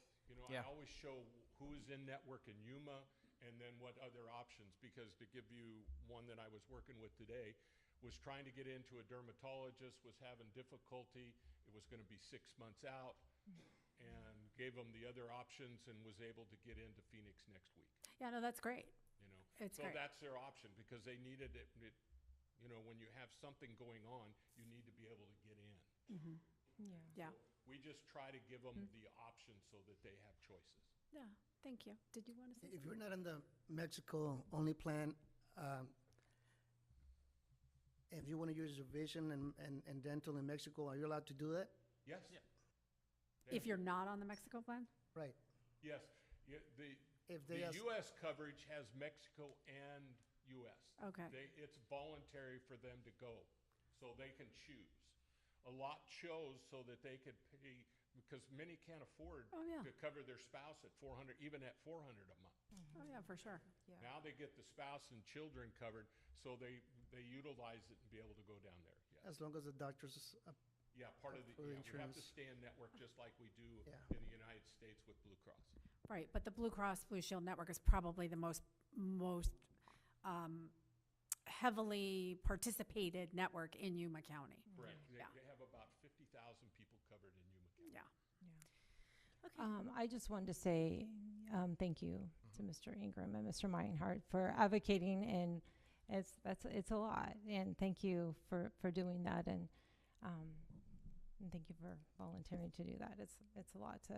Yeah. I always show who is in network in Yuma and then what other options, because to give you one that I was working with today, was trying to get into a dermatologist, was having difficulty. It was going to be 6 months out, and gave them the other options and was able to get into Phoenix next week. yeah, no, that's great. It's So great. that's their option, because they needed it, you know, when you have something going on, you need to be able to get in. Mm-hmm. Yeah. Yeah. We just try to give them the option so that they have choices. Yeah. Thank you. Did you want to say If something? you're not in the Mexico-only plan, if you want to use your vision and dental in Mexico, are you allowed to do that? Yes? If you're not on the Mexico plan? Right. Yes. If The they ask, U.S. coverage has Mexico and U.S. Okay. It's voluntary for them to go, so they can choose. A lot chose so that they could pay, because many can't afford Oh, yeah. to cover their spouse at 400, even at 400 a month. Oh, yeah, for sure. Yeah. Now they get the spouse and children covered, so they utilize it and be able to go down there. Yes. as long as the doctors, Yeah, part of the, for the yeah, we have to insurance. stay in network just like we do Yeah. in the United States with Blue Cross. Right, but the Blue Cross Blue Shield network is probably the most heavily participated network in Yuma County. Correct. Yeah. They have about 50,000 people covered in Yuma County. Yeah. I just wanted to say thank you to Mr. Ingram and Mr. Meinhardt for advocating, and it's a lot. And thank you for doing that, and thank you for volunteering to do that. It's a lot to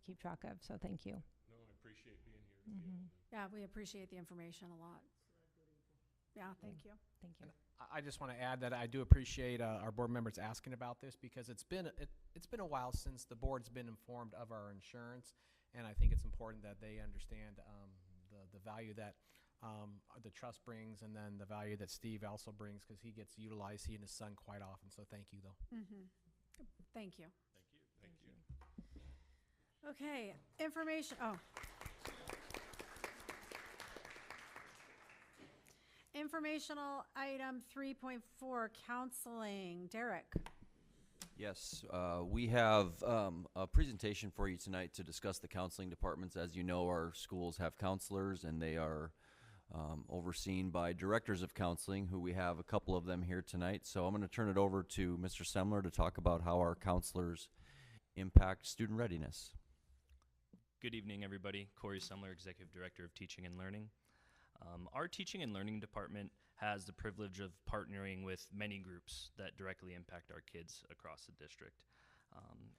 keep track of. So thank you. No, I appreciate being here to be able to. Yeah, we appreciate the information a lot. Yeah, thank you. Thank you. I just want to add that I do appreciate our board members asking about this, because it's been a while since the board's been informed of our insurance, and I think it's important that they understand the value that the trust brings, and then the value that Steve also brings, because he gets utilized, he and his son, quite often. So thank you, though. Mm-hmm. Thank you. Thank you. Okay, information, Informational item 3.4, counseling. Derek. Yes, we have a presentation for you tonight to discuss the counseling departments. As you know, our schools have counselors, and they are overseen by directors of counseling, who we have a couple of them here tonight. So I'm going to turn it over to Mr. Semler to talk about how our counselors impact student readiness. Good evening, everybody. Corey Semler, Executive Director of Teaching and Learning. Our Teaching and Learning Department has the privilege of partnering with many groups that directly impact our kids across the district.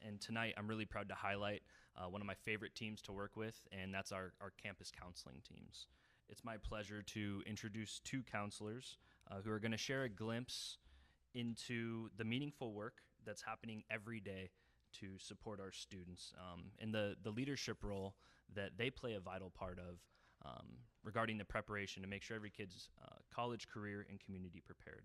And tonight, I'm really proud to highlight one of my favorite teams to work with, and that's our campus counseling teams. It's my pleasure to introduce two counselors who are going to share a glimpse into the meaningful work that's happening every day to support our students, and the leadership role that they play a vital part of regarding the preparation to make sure every kid's college, career, and community prepared.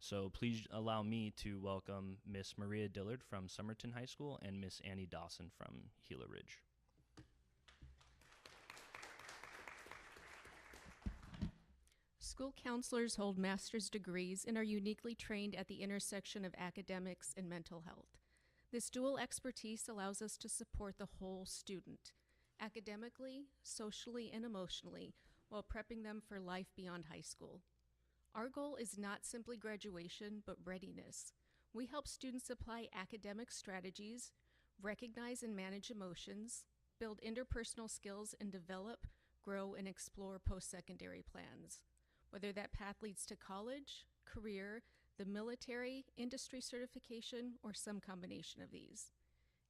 So please allow me to welcome Miss Maria Dillard from Somerton High School and Miss Annie Dawson from Gila Ridge. School counselors hold master's degrees and are uniquely trained at the intersection of academics and mental health. This dual expertise allows us to support the whole student, academically, socially, and emotionally, while prepping them for life beyond high school. Our goal is not simply graduation, but readiness. We help students apply academic strategies, recognize and manage emotions, build interpersonal skills, and develop, grow, and explore post-secondary plans. Whether that path leads to college, career, the military, industry certification, or some combination of these.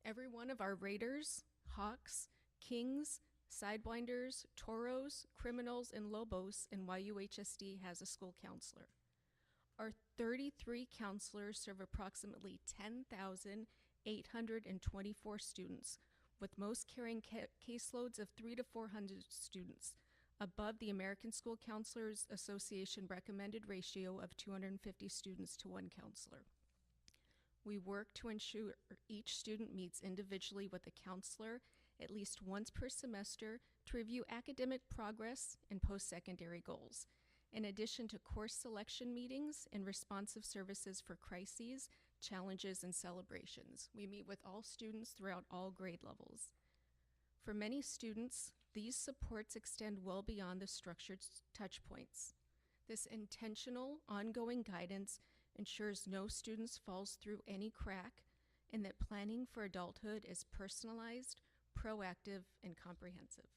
Every one of our Raiders, Hawks, Kings, Sidewinders, Toros, Criminals, and Lobos in YUHSD has a school counselor. Our 33 counselors serve approximately 10,824 students, with most carrying caseloads of 300 to 400 students, above the American School Counselors Association recommended ratio of 250 students to one counselor. We work to ensure each student meets individually with a counselor at least once per semester to review academic progress and post-secondary goals, in addition to course selection meetings and responsive services for crises, challenges, and celebrations. We meet with all students throughout all grade levels. For many students, these supports extend well beyond the structured touch points. This intentional, ongoing guidance ensures no student falls through any crack, and that planning for adulthood is personalized, proactive, and comprehensive.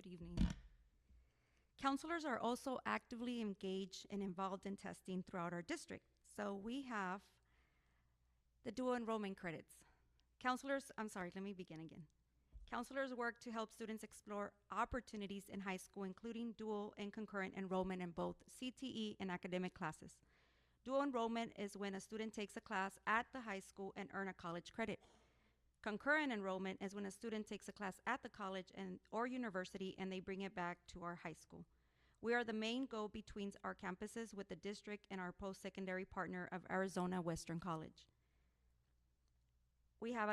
Good evening. Counselors are also actively engaged and involved in testing throughout our district. So we have the dual enrollment credits. Let me begin again. Counselors work to help students explore opportunities in high school, including dual and concurrent enrollment in both CTE and academic classes. Dual enrollment is when a student takes a class at the high school and earn a college credit. Concurrent enrollment is when a student takes a class at the college or university and they bring it back to our high school. We are the main go-between our campuses with the district and our post-secondary partner of Arizona Western College. We have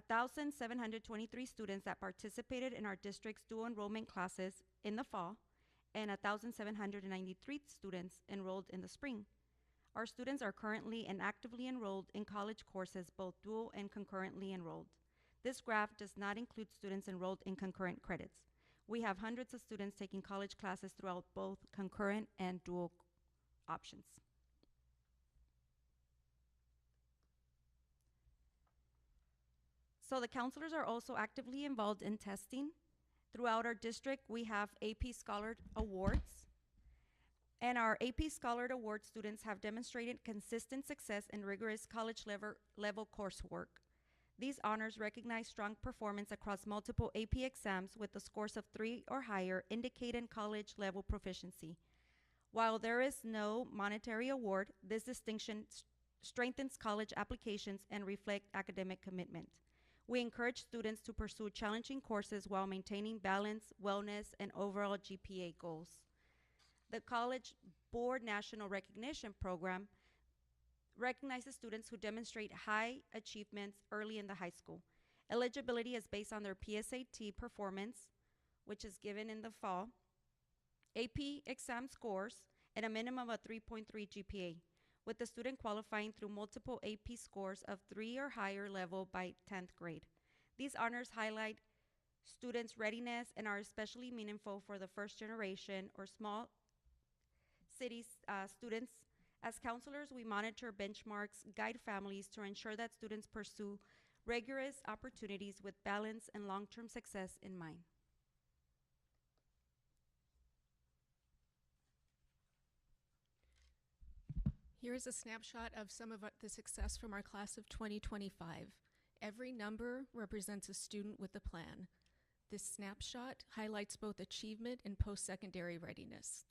1,723 students that participated in our district's dual enrollment classes in the fall and 1,793 students enrolled in the spring. Our students are currently and actively enrolled in college courses, both dual and concurrently enrolled. This graph does not include students enrolled in concurrent credits. We have hundreds of students taking college classes throughout both concurrent and dual options. So the counselors are also actively involved in testing. Throughout our district, we have AP Scholar Awards. And our AP Scholar Award students have demonstrated consistent success in rigorous college level coursework. These honors recognize strong performance across multiple AP exams with the scores of 3 or higher indicating college level proficiency. While there is no monetary award, this distinction strengthens college applications and reflects academic commitment. We encourage students to pursue challenging courses while maintaining balance, wellness, and overall GPA goals. The College Board National Recognition Program recognizes students who demonstrate high achievements early in the high school. Eligibility is based on their PSAT performance, which is given in the fall, AP exam scores, and a minimum of 3.3 GPA, with the student qualifying through multiple AP scores of 3 or higher level by 10th grade. These honors highlight students' readiness and are especially meaningful for the first generation or small cities students. As counselors, we monitor benchmarks, guide families to ensure that students pursue rigorous opportunities with balance and long-term success in mind. Here's a snapshot of some of the success from our class of 2025. Every number represents a student with a plan. This snapshot highlights both achievement and post-secondary readiness.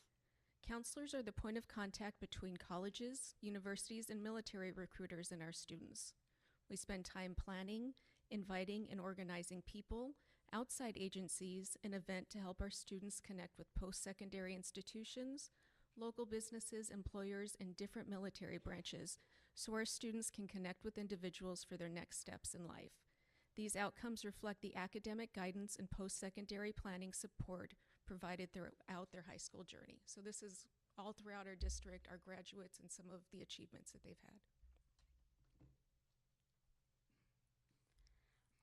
Counselors are the point of contact between colleges, universities, and military recruiters and our students. We spend time planning, inviting, and organizing people, outside agencies, and events to help our students connect with post-secondary institutions, local businesses, employers, and different military branches so our students can connect with individuals for their next steps in life. These outcomes reflect the academic guidance and post-secondary planning support provided throughout their high school journey. So this is all throughout our district, our graduates, and some of the achievements that they've had.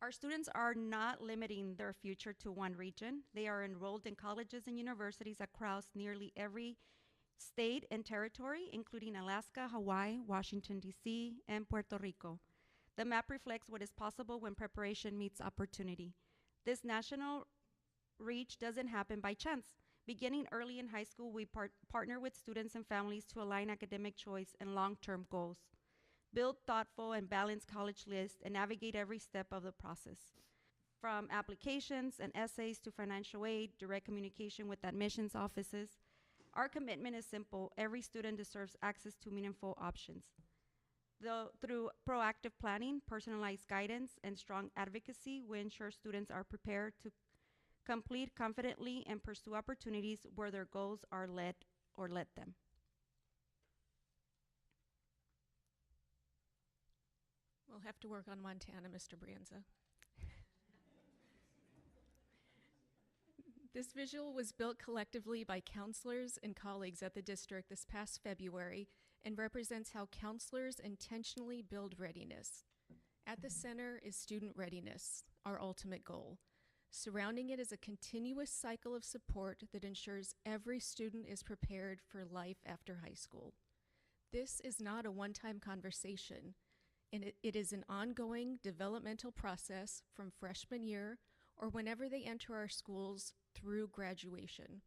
Our students are not limiting their future to one region. They are enrolled in colleges and universities across nearly every state and territory, including Alaska, Hawaii, Washington, D.C., and Puerto Rico. The map reflects what is possible when preparation meets opportunity. This national reach doesn't happen by chance. Beginning early in high school, we partner with students and families to align academic choice and long-term goals, build thoughtful and balanced college lists, and navigate every step of the process. From applications and essays to financial aid, direct communication with admissions offices, our commitment is simple. Every student deserves access to meaningful options. Through proactive planning, personalized guidance, and strong advocacy, we ensure students are prepared to complete confidently and pursue opportunities where their goals are led them. We'll have to work on Montana, Mr. Brienza. This visual was built collectively by counselors and colleagues at the district this past February and represents how counselors intentionally build readiness. At the center is student readiness, our ultimate goal. Surrounding it is a continuous cycle of support that ensures every student is prepared for life after high school. This is not a one-time conversation, and it is an ongoing developmental process from freshman year or whenever they enter our schools through graduation.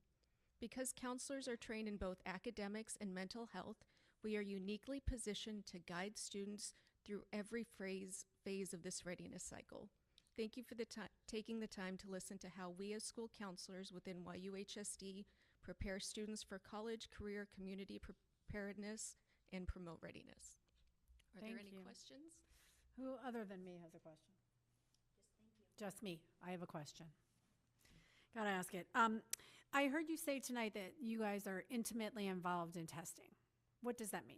Because counselors are trained in both academics and mental health, we are uniquely positioned to guide students through every phase of this readiness cycle. Thank you for taking the time to listen to how we as school counselors within YUHSD prepare students for college, career, community preparedness, and promote readiness. Are there any questions? Who other than me has a question? Just me. I have a question. Gotta ask it. I heard you say tonight that you guys are intimately involved in testing. What does that mean?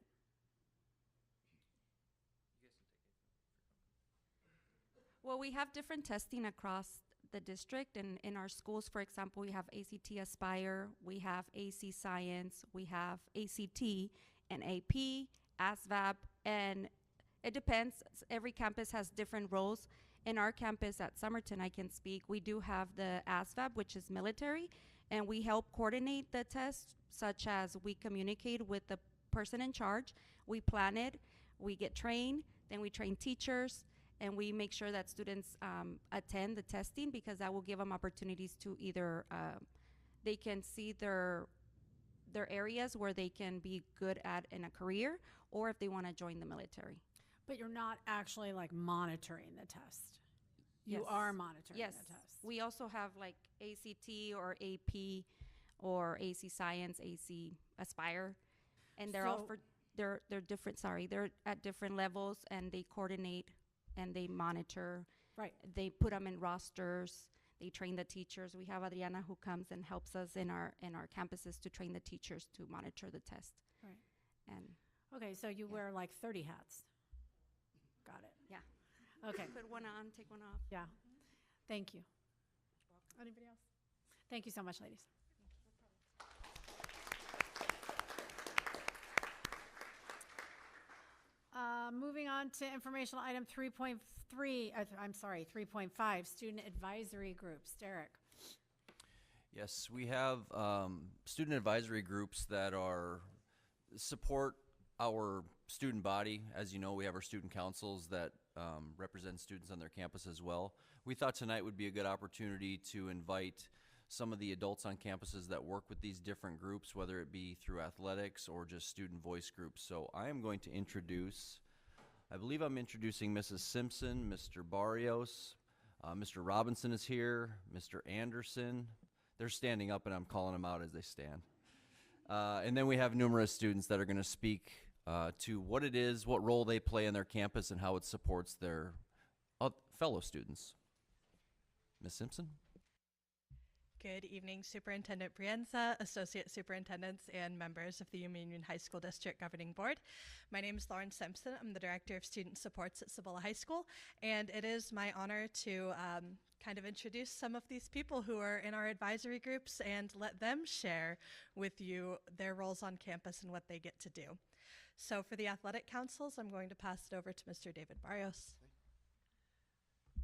Well, we have different testing across the district, and in our schools, for example, we have ACT Aspire, we have AC Science, we have ACT and AP, ASVAB, and it depends. Every campus has different roles. In our campus at Somerton, I can speak, we do have the ASVAB, which is military, and we help coordinate the tests, such as we communicate with the person in charge, we plan it, we get trained, then we train teachers, and we make sure that students attend the testing, because that will give them opportunities to either, they can see their areas where they can be good at in a career, or if they want to join the military. But you're not actually like monitoring the test. You Yes. are monitoring Yes. the test. We also have like ACT or AP or AC Science, AC Aspire, and they're all So- for they're different. Sorry, they're at different levels, and they coordinate and they monitor. Right. They put them in rosters. They train the teachers. We have Adriana who comes and helps us in our campuses to train the teachers to monitor the test. Right. And Okay, so you wear like 30 hats. Got it. yeah. Okay. Put one on, take one off. Yeah. Thank you. Anybody else? Thank you so much, ladies. Moving on to informational item 3.3, I'm sorry, 3.5, student advisory groups. Derek. Yes, we have student advisory groups that support our student body. As you know, we have our student councils that represent students on their campus as well. We thought tonight would be a good opportunity to invite some of the adults on campuses that work with these different groups, whether it be through athletics or just student voice groups. So I am going to introduce, I believe I'm introducing Mrs. Simpson, Mr. Barrios, Mr. Robinson is here, Mr. Anderson. They're standing up and I'm calling them out as they stand. And then we have numerous students that are going to speak to what it is, what role they play in their campus, and how it supports their fellow students. Ms. Simpson? Good evening, Superintendent Brienza, Associate Superintendents, and members of the Yuma Union High School District Governing Board. My name is Lauren Simpson. I'm the Director of Student Supports at Cibola High School, and it is my honor to kind of introduce some of these people who are in our advisory groups and let them share with you their roles on campus and what they get to do. So for the athletic councils, I'm going to pass it over to Mr. David Barrios.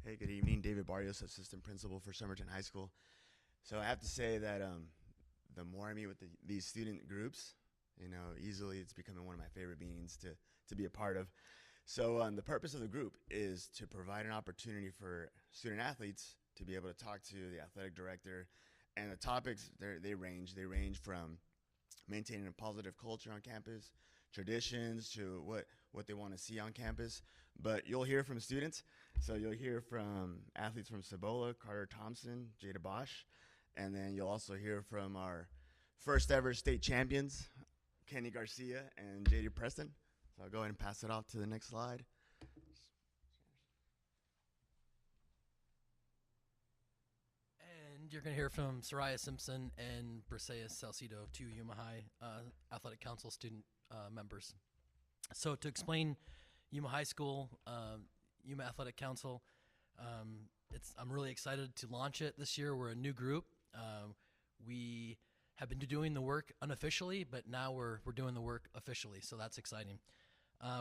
Hey, good evening. David Barrios, Assistant Principal for Somerton High School. So I have to say that the more I meet with these student groups, easily it's becoming one of my favorite meetings to be a part of. So the purpose of the group is to provide an opportunity for student athletes to be able to talk to the athletic director, and the topics they range from maintaining a positive culture on campus, traditions, to what they want to see on campus. But you'll hear from students. So you'll hear from athletes from Cibola, Carter Thompson, Jada Bosch, and then you'll also hear from our first ever state champions, Kenny Garcia and JD Preston. So I'll go ahead and pass it off to the next slide. And you're going to hear from Soraya Simpson and Briseis Salcido, two Yuma High Athletic Council student members. So to explain Yuma High School, Yuma Athletic Council, I'm really excited to launch it this year. We're a new group. We have been doing the work unofficially, but now we're doing the work officially, so that's exciting.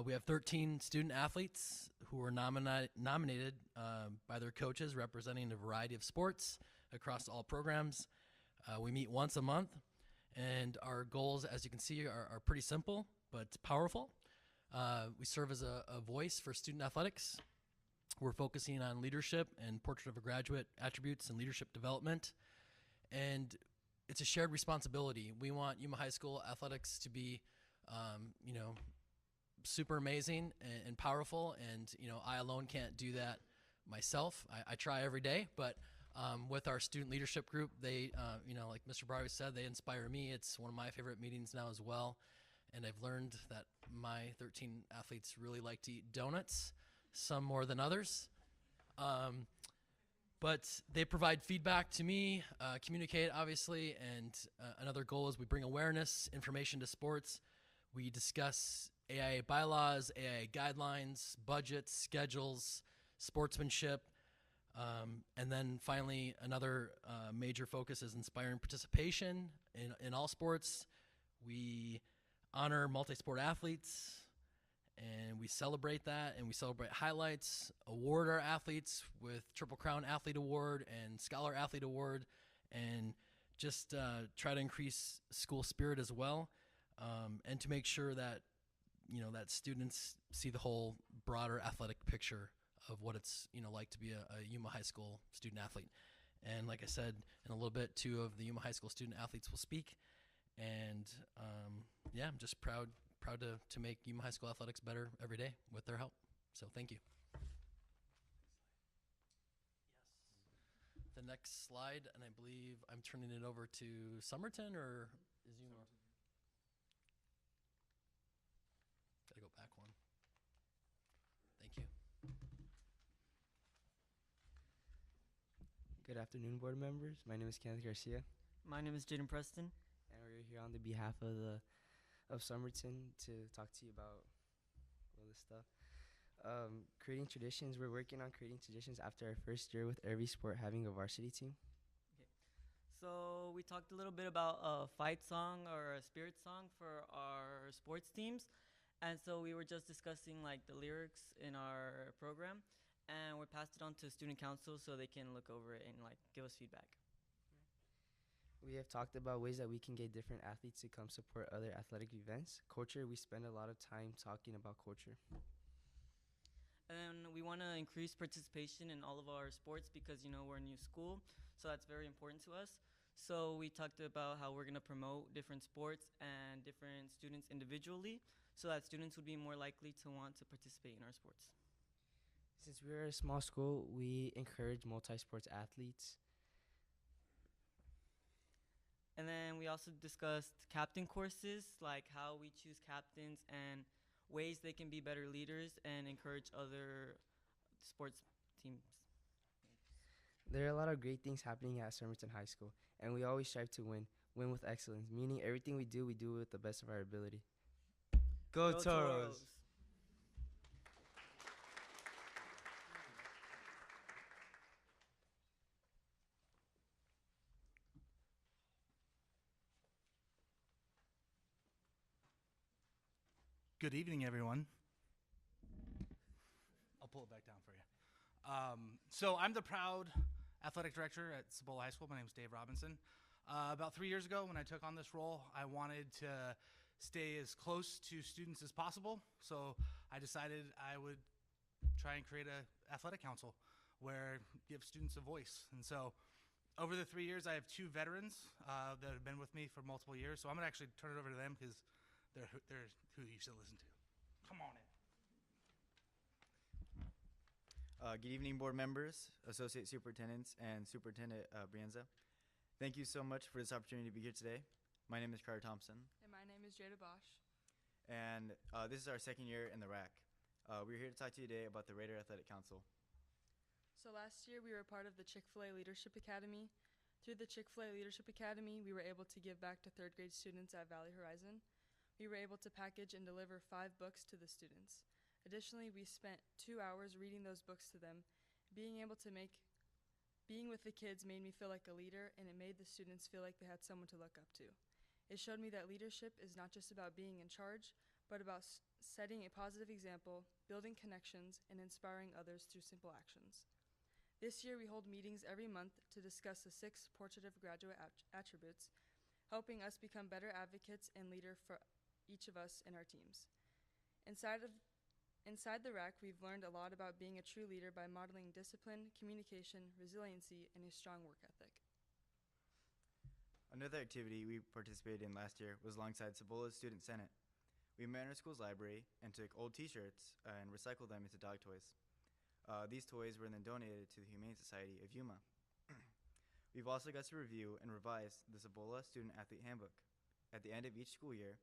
We have 13 student athletes who are nominated by their coaches, representing a variety of sports across all programs. We meet once a month, and our goals, as you can see, are pretty simple but powerful. We serve as a voice for student athletics. We're focusing on leadership and portrait of a graduate attributes and leadership development. And it's a shared responsibility. We want Yuma High School athletics to be, super amazing and powerful. And, I alone can't do that myself. I try every day, but with our student leadership group, they, like Mr. Barry said, they inspire me. It's one of my favorite meetings now as well. And I've learned that my 13 athletes really like to eat donuts, some more than others. But they provide feedback to me, communicate, obviously, and another goal is we bring awareness, information to sports. We discuss AIA bylaws, AIA guidelines, budgets, schedules, sportsmanship, and then finally another major focus is inspiring participation in all sports. We honor multi-sport athletes, and we celebrate that, and we celebrate highlights, award our athletes with Triple Crown Athlete Award and Scholar Athlete Award, and just try to increase school spirit as well, and to make sure that, that students see the whole broader athletic picture of what it's, like to be a Yuma High School student athlete. And like I said, in a little bit, 2 of the Yuma High School student athletes will speak, and I'm just proud to make Yuma High School athletics better every day with their help. So thank you. Yes. The next slide, and I believe I'm turning it over to Somerton, or is Yuma? Gotta go back one. Thank you. Good afternoon, board members. My name is Kenneth Garcia. My name is Jaden Preston. And we're here on the behalf of Somerton to talk to you about all this stuff. Creating traditions. We're working on creating traditions after our first year with every sport having a varsity team. So we talked a little bit about a fight song or a spirit song for our sports teams. And so we were just discussing like the lyrics in our program, and we passed it on to student council so they can look over it and like give us feedback. We have talked about ways that we can get different athletes to come support other athletic events. Culture, we spend a lot of time talking about culture. And we want to increase participation in all of our sports because, we're a new school, so that's very important to us. So we talked about how we're going to promote different sports and different students individually so that students would be more likely to want to participate in our sports. Since we're a small school, we encourage multi-sports athletes. And then we also discussed captain courses, like how we choose captains and ways they can be better leaders and encourage other sports teams. There are a lot of great things happening at Somerton High School, and we always strive to win with excellence, meaning everything we do with the best of our ability. Go Toros! Good evening, everyone. I'll pull it back down for you. So I'm the proud athletic director at Cibola High School. My name is Dave Robinson. About 3 years ago when I took on this role, I wanted to stay as close to students as possible. So I decided I would try and create an athletic council where give students a voice. And so over the 3 years, I have 2 veterans that have been with me for multiple years. So I'm going to actually turn it over to them because they're who you should listen to. Come on in. Good evening, board members, associate superintendents, and Superintendent Brienza. Thank you so much for this opportunity to be here today. My name is Carter Thompson. And my name is Jada Bosch. And this is our second year in the RAC. We're here to talk to you today about the Raider Athletic Council. So last year we were part of the Chick-fil-A Leadership Academy. Through the Chick-fil-A Leadership Academy, we were able to give back to 3rd grade students at Valley Horizon. We were able to package and deliver 5 books to the students. Additionally, we spent 2 hours reading those books to them. Being with the kids made me feel like a leader, and it made the students feel like they had someone to look up to. It showed me that leadership is not just about being in charge, but about setting a positive example, building connections, and inspiring others through simple actions. This year, we hold meetings every month to discuss the 6 portrait of graduate attributes, helping us become better advocates and leader for each of us in our teams. Inside Inside the RAC, we've learned a lot about being a true leader by modeling discipline, communication, resiliency, and a strong work ethic. Another activity we participated in last year was alongside Cebola's Student Senate. We met in our school's library and took old t-shirts and recycled them into dog toys. These toys were then donated to the Humane Society of Yuma. We've also got to review and revise the Cebola Student Athlete Handbook. At the end of each school year,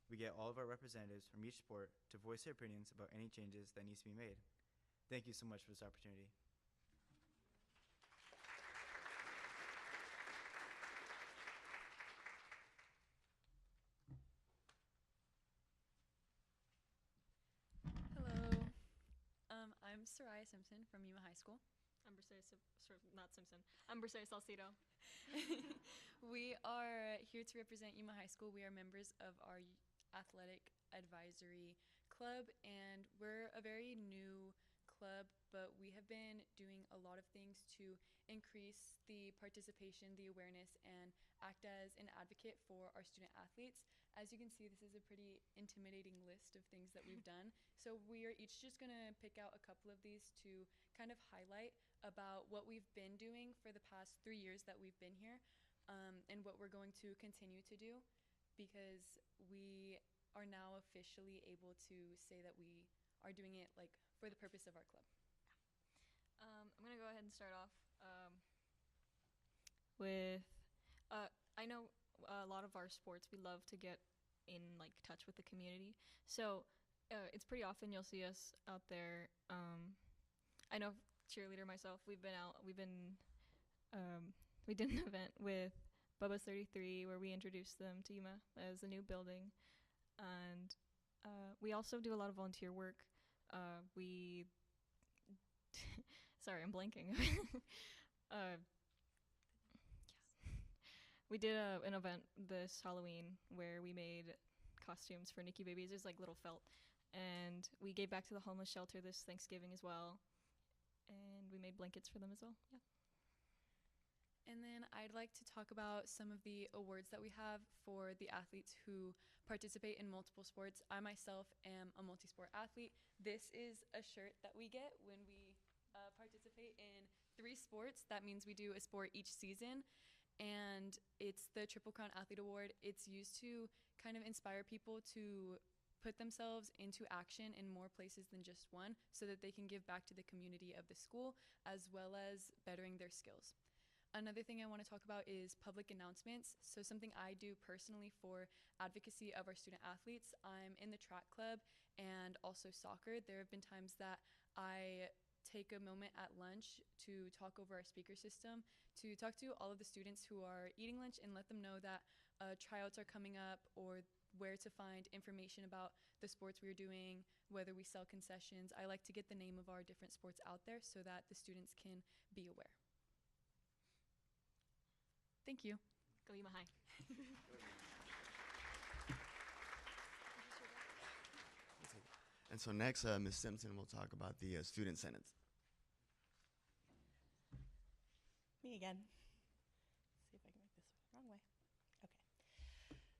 we get all of our representatives from each sport to voice their opinions about any changes that needs to be made. Thank you so much for this opportunity. Hello. I'm Soraya Simpson from Yuma High School. I'm not Simpson. I'm Briseis Salcido. We are here to represent Yuma High School. We are members of our athletic advisory club, and we're a very new club, but we have been doing a lot of things to increase the participation, the awareness, and act as an advocate for our student athletes. As you can see, this is a pretty intimidating list of things that we've done. So we are each just going to pick out a couple of these to kind of highlight about what we've been doing for the past 3 years that we've been here, and what we're going to continue to do, because we are now officially able to say that we are doing it like for the purpose of our club. I'm going to go ahead and start off with, I know a lot of our sports, we love to get in like touch with the community. So it's pretty often you'll see us out there. I know cheerleader myself, we did an event with Bubba's 33 where we introduced them to Yuma as a new building. And we also do a lot of volunteer work. Sorry, I'm blanking. We did an event this Halloween where we made costumes for Nikki babies. There's like little felt. And we gave back to the homeless shelter this Thanksgiving as well. And we made blankets for them as well. Yeah. And then I'd like to talk about some of the awards that we have for the athletes who participate in multiple sports. I myself am a multi-sport athlete. This is a shirt that we get when we participate in 3 sports. That means we do a sport each season. And it's the Triple Crown Athlete Award. It's used to kind of inspire people to put themselves into action in more places than just one, so that they can give back to the community of the school as well as bettering their skills. Another thing I want to talk about is public announcements. So something I do personally for advocacy of our student athletes. I'm in the track club and also soccer. There have been times that I take a moment at lunch to talk over our speaker system, to talk to all of the students who are eating lunch and let them know that tryouts are coming up, or where to find information about the sports we're doing, whether we sell concessions. I like to get the name of our different sports out there so that the students can be aware. Thank you. Go Yuma High. And so next, Ms. Simpson will talk about the Student Senates. Me again. See if I can make this wrong way. Okay.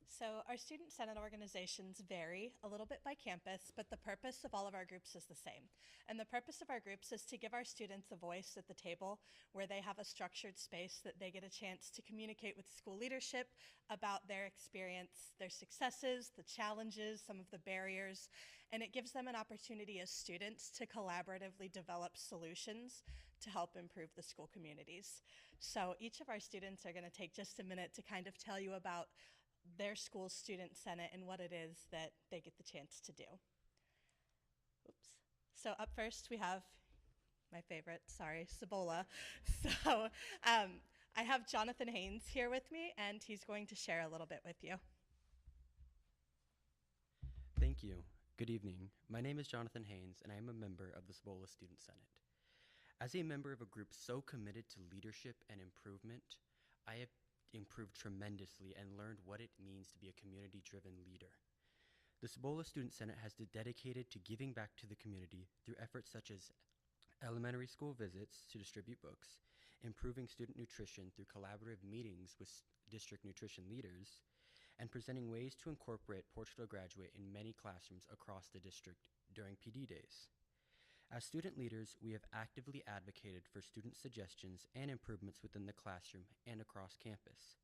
So our student senate organizations vary a little bit by campus, but the purpose of all of our groups is the same. And the purpose of our groups is to give our students a voice at the table where they have a structured space that they get a chance to communicate with school leadership about their experience, their successes, the challenges, some of the barriers, and it gives them an opportunity as students to collaboratively develop solutions to help improve the school communities. So each of our students are going to take just a minute to kind of tell you about their school's student senate and what it is that they get the chance to do. Oops. So up first we have my favorite, Cebola. So I have Jonathan Haynes here with me, and he's going to share a little bit with you. Thank you. Good evening. My name is Jonathan Haynes, and I am a member of the Cebola Student Senate. As a member of a group so committed to leadership and improvement, I have improved tremendously and learned what it means to be a community-driven leader. The Cebola Student Senate has been dedicated to giving back to the community through efforts such as elementary school visits to distribute books, improving student nutrition through collaborative meetings with district nutrition leaders, and presenting ways to incorporate Portugal Graduate in many classrooms across the district during PD days. As student leaders, we have actively advocated for student suggestions and improvements within the classroom and across campus.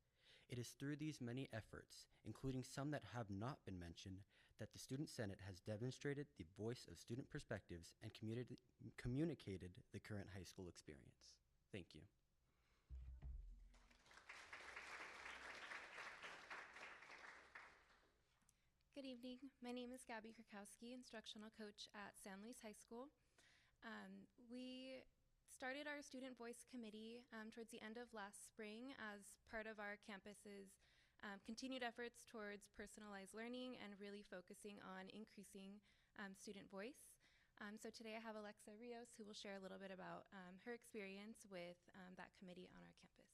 It is through these many efforts, including some that have not been mentioned, that the Student Senate has demonstrated the voice of student perspectives and communicated the current high school experience. Thank you. Good evening. My name is Gabby Krakowski, instructional coach at San Luis High School. We started our Student Voice Committee towards the end of last spring as part of our campus's continued efforts towards personalized learning and really focusing on increasing student voice. So today I have Alexa Rios, who will share a little bit about her experience with that committee on our campus.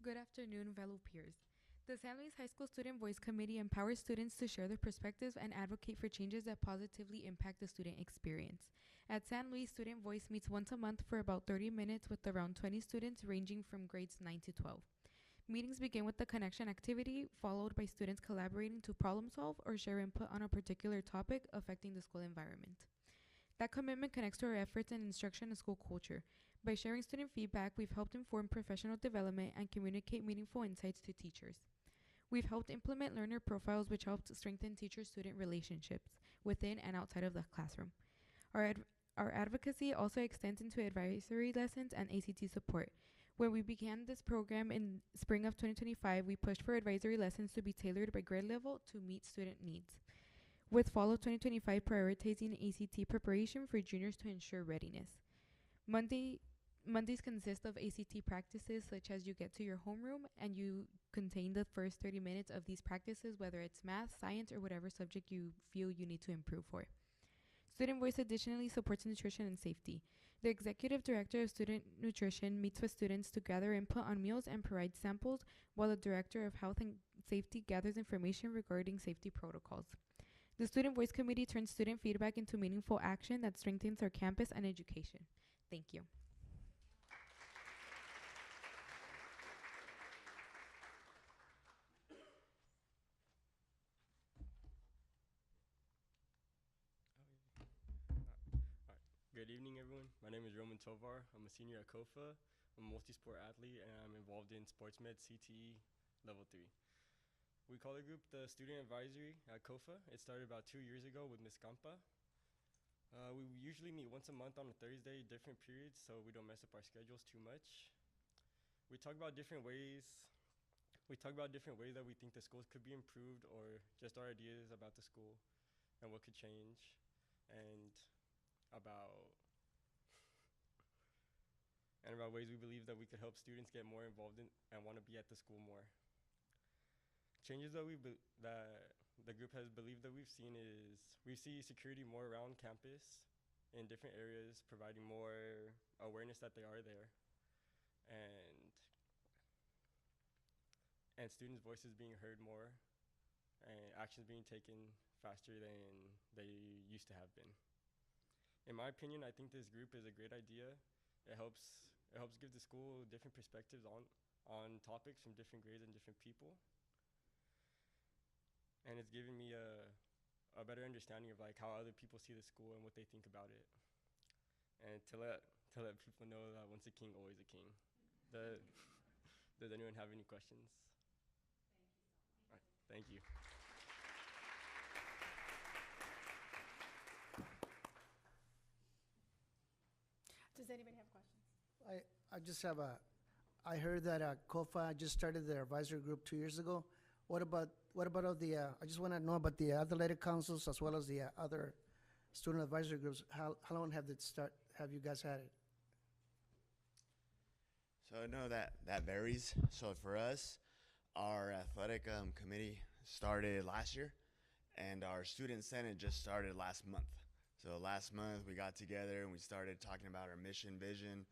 Good afternoon, fellow peers. The San Luis High School Student Voice Committee empowers students to share their perspectives and advocate for changes that positively impact the student experience. At San Luis, Student Voice meets once a month for about 30 minutes with around 20 students ranging from grades 9 to 12. Meetings begin with the connection activity, followed by students collaborating to problem solve or share input on a particular topic affecting the school environment. That commitment connects to our efforts in instruction and school culture. By sharing student feedback, we've helped inform professional development and communicate meaningful insights to teachers. We've helped implement learner profiles, which helped strengthen teacher-student relationships within and outside of the classroom. Our advocacy also extends into advisory lessons and ACT support. When we began this program in spring of 2025, we pushed for advisory lessons to be tailored by grade level to meet student needs, with fall of 2025 prioritizing ACT preparation for juniors to ensure readiness. Mondays consist of ACT practices, such as you get to your homeroom and you contain the first 30 minutes of these practices, whether it's math, science, or whatever subject you feel you need to improve for. Student Voice additionally supports nutrition and safety. The Executive Director of Student Nutrition meets with students to gather input on meals and provide samples, while the Director of Health and Safety gathers information regarding safety protocols. The Student Voice Committee turns student feedback into meaningful action that strengthens our campus and education. Thank you. Good evening, everyone. My name is Roman Tovar. I'm a senior at KOFA. I'm a multi-sport athlete, and I'm involved in sports med CTE level 3. We call the group the Student Advisory at KOFA. It started about 2 years ago with Ms. Campa. We usually meet once a month on a Thursday, different periods, so we don't mess up our schedules too much. We talk about different ways. That we think the schools could be improved, or just our ideas about the school and what could change, and about ways we believe that we could help students get more involved in and want to be at the school more. Changes that that the group has believed that we've seen is we see security more around campus in different areas, providing more awareness that they are there, and students' voices being heard more, and actions being taken faster than they used to have been. In my opinion, I think this group is a great idea. It helps give the school different perspectives on topics from different grades and different people. And it's given me a better understanding of like how other people see the school and what they think about it. And to let people know that once a king, always a king. Does anyone have any questions? All right, thank you. Does anybody have questions? I just have I heard that KOFA just started their advisory group 2 years ago. What about all the, I just want to know about the athletic councils as well as the other student advisory groups. How long have you guys had it? So I know that varies. So for us, our athletic committee started last year, and our student senate just started last month. So last month we got together and we started talking about our mission, vision,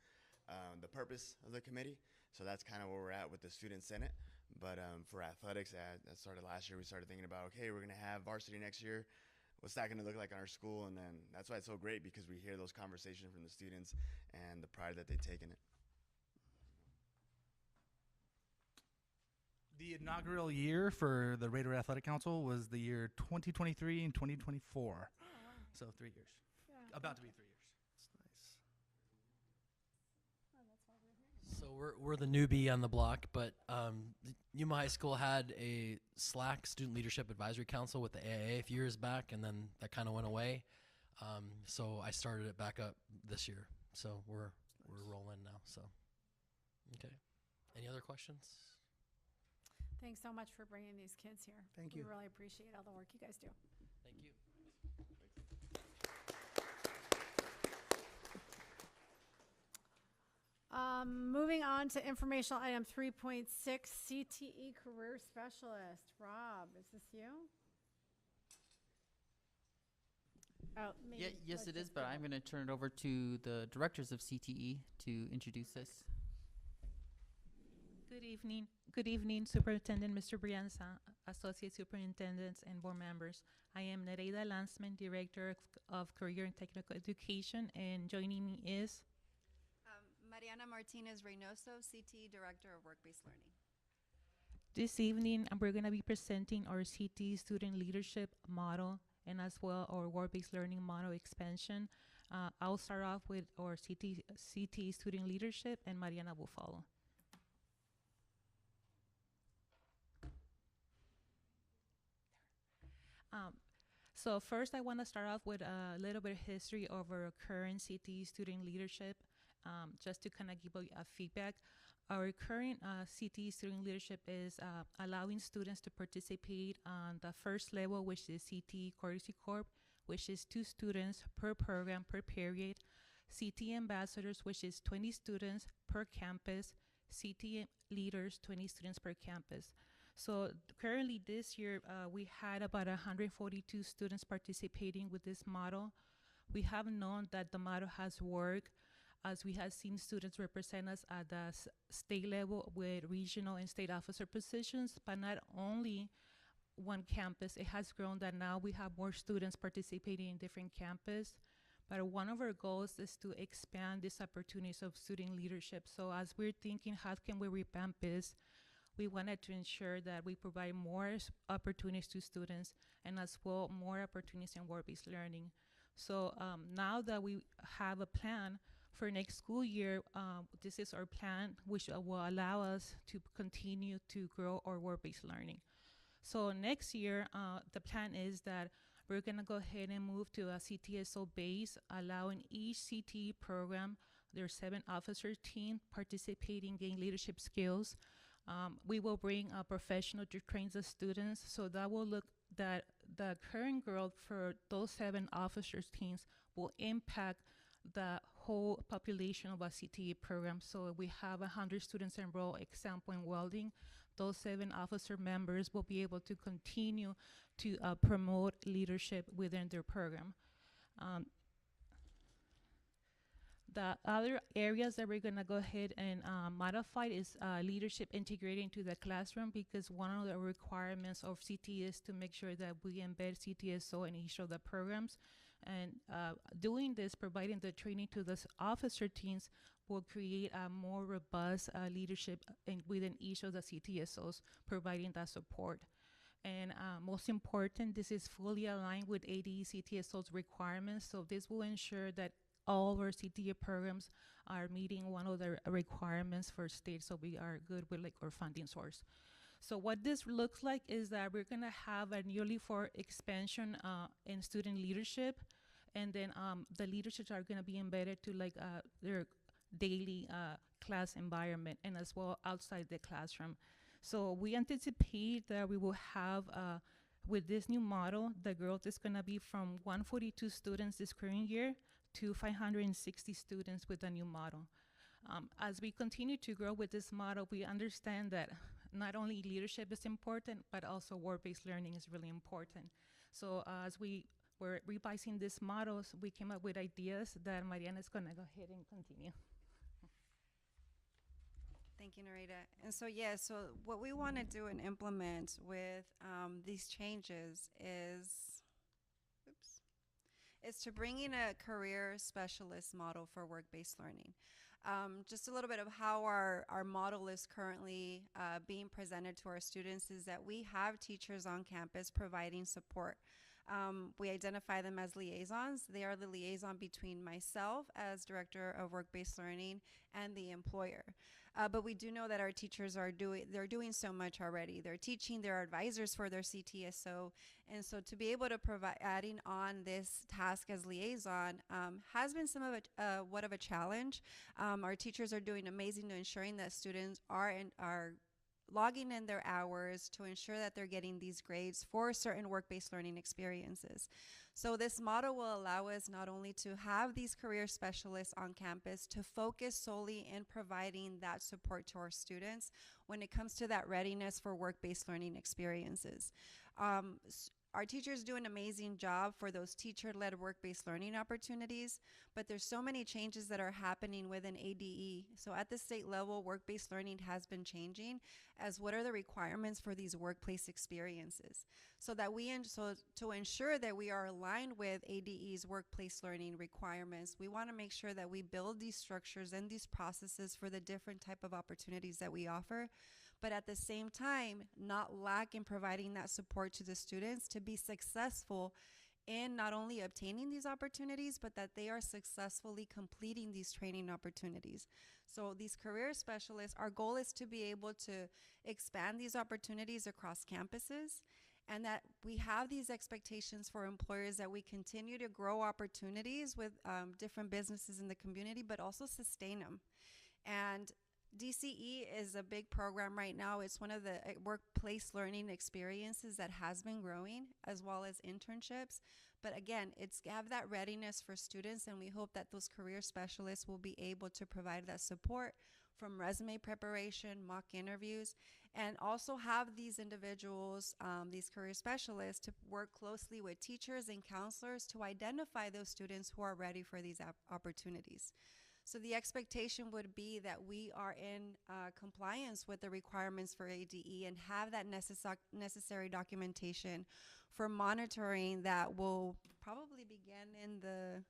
the purpose of the committee. So that's kind of where we're at with the student senate. But for athletics, that started last year. We started thinking about, okay, we're going to have varsity next year. What's that going to look like in our school? And then that's why it's so great, because we hear those conversations from the students and the pride that they take in it. The inaugural year for the Raider Athletic Council was the year 2023 and 2024. So 3 years. About to be 3 years. So we're the newbie on the block, but Yuma High School had a SLAC, Student Leadership Advisory Council, with the AIA a few years back, and then that kind of went away. So I started it back up this year. So we're rolling now. So okay. Any other questions? Thanks so much for bringing these kids here. Thank you. We really appreciate all the work you guys do. Thank you. Moving on to informational item 3.6, CTE Career Specialist. Rob, is this you? Oh, maybe Yes, let's it is, just but go. I'm going to turn it over to the directors of CTE to introduce this. Good evening, Superintendent Mr. Brianza, Associate Superintendents, and board members. I am Nereida Lanzman, Director of Career and Technical Education, and joining me is Mariana Martinez Reynoso, CTE Director of Work-Based Learning. this evening. We're going to be presenting our CTE student leadership model and as well our work-based learning model expansion. I'll start off with our CTE student leadership, and Mariana will follow. So first, I want to start off with a little bit of history of our current CTE student leadership, just to kind of give a feedback. Our current CTE student leadership is allowing students to participate on the first level, which is CTE Courtesy Corp, which is 2 students per program per period. CTE Ambassadors, which is 20 students per campus. CTE Leaders, 20 students per campus. So currently this year, we had about 142 students participating with this model. We have known that the model has worked, as we have seen students represent us at the state level with regional and state officer positions, but not only one campus. It has grown that now we have more students participating in different campuses. But one of our goals is to expand these opportunities of student leadership. So as we're thinking, how can we revamp this? We wanted to ensure that we provide more opportunities to students and as well more opportunities in work-based learning. So now that we have a plan for next school year, this is our plan, which will allow us to continue to grow our work-based learning. So next year, the plan is that we're gonna go ahead and move to a CTSO base, allowing each CTE program, their 7 officer team participating, gain leadership skills. We will bring a professional to train the students, so that will look that the current growth for those 7 officers teams will impact the whole population of a CTE program. So we have 100 students enrolled, example in welding. Those 7 officer members will be able to continue to promote leadership within their program. The other areas that we're gonna go ahead and modify is leadership integrated into the classroom, because one of the requirements of CTE is to make sure that we embed CTSO in each of the programs. And doing this, providing the training to the officer teams, will create a more robust leadership within each of the CTSOs, providing that support. And most important, this is fully aligned with ADE CTSO's requirements, so this will ensure that all of our CTE programs are meeting one of the requirements for state, so we are good with like our funding source. So what this looks like is that we're gonna have a nearly 4 expansion in student leadership, and then the leaderships are gonna be embedded to like their daily class environment and as well outside the classroom. So we anticipate that we will have, with this new model, the growth is gonna be from 142 students this current year to 560 students with the new model. As we continue to grow with this model, we understand that not only leadership is important, but also work-based learning is really important. So as we were revising these models, we came up with ideas that Mariana is gonna go ahead and continue. Thank you, Narita. And so, yeah, so what we want to do and implement with these changes is to bring in a career specialist model for work-based learning. Just a little bit of how our model is currently being presented to our students is that we have teachers on campus providing support. We identify them as liaisons. They are the liaison between myself as Director of Work-Based Learning and the employer. But we do know that our teachers they're doing so much already. They're teaching, they're advisors for their CTSO. And so to be able to provide, adding on this task as liaison has been what of a challenge. Our teachers are doing amazing to ensuring that students are logging in their hours to ensure that they're getting these grades for certain work-based learning experiences. So this model will allow us not only to have these career specialists on campus to focus solely in providing that support to our students when it comes to that readiness for work-based learning experiences. Our teachers do an amazing job for those teacher-led work-based learning opportunities, but there's so many changes that are happening within ADE. So at the state level, work-based learning has been changing as what are the requirements for these workplace experiences. So that to ensure that we are aligned with ADE's workplace learning requirements, we want to make sure that we build these structures and these processes for the different type of opportunities that we offer, but at the same time, not lack in providing that support to the students to be successful in not only obtaining these opportunities, but that they are successfully completing these training opportunities. So these career specialists, our goal is to be able to expand these opportunities across campuses, and that we have these expectations for employers that we continue to grow opportunities with different businesses in the community, but also sustain them. And DCE is a big program right now. It's one of the workplace learning experiences that has been growing, as well as internships. But again, it's have that readiness for students, and we hope that those career specialists will be able to provide that support from resume preparation, mock interviews, and also have these individuals, these career specialists, to work closely with teachers and counselors to identify those students who are ready for these opportunities. So the expectation would be that we are in compliance with the requirements for ADE and have that necessary documentation for monitoring that will probably begin in the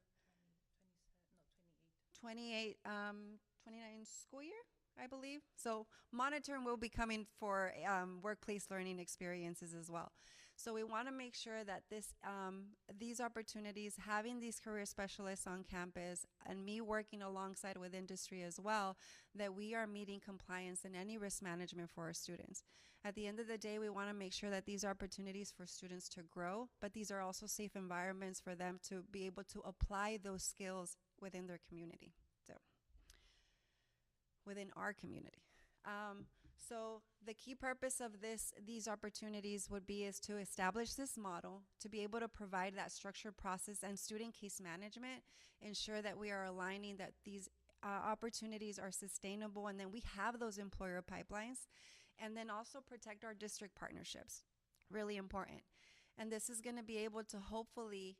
29 school year, I believe. So monitoring will be coming for workplace learning experiences as well. So we want to make sure that these opportunities, having these career specialists on campus and me working alongside with industry as well, that we are meeting compliance and any risk management for our students. At the end of the day, we want to make sure that these are opportunities for students to grow, but these are also safe environments for them to be able to apply those skills within their community, so within our community. So the key purpose of these opportunities would be is to establish this model, to be able to provide that structured process and student case management, ensure that we are aligning that these opportunities are sustainable, and then we have those employer pipelines, and then also protect our district partnerships, really important. And this is going to be able to hopefully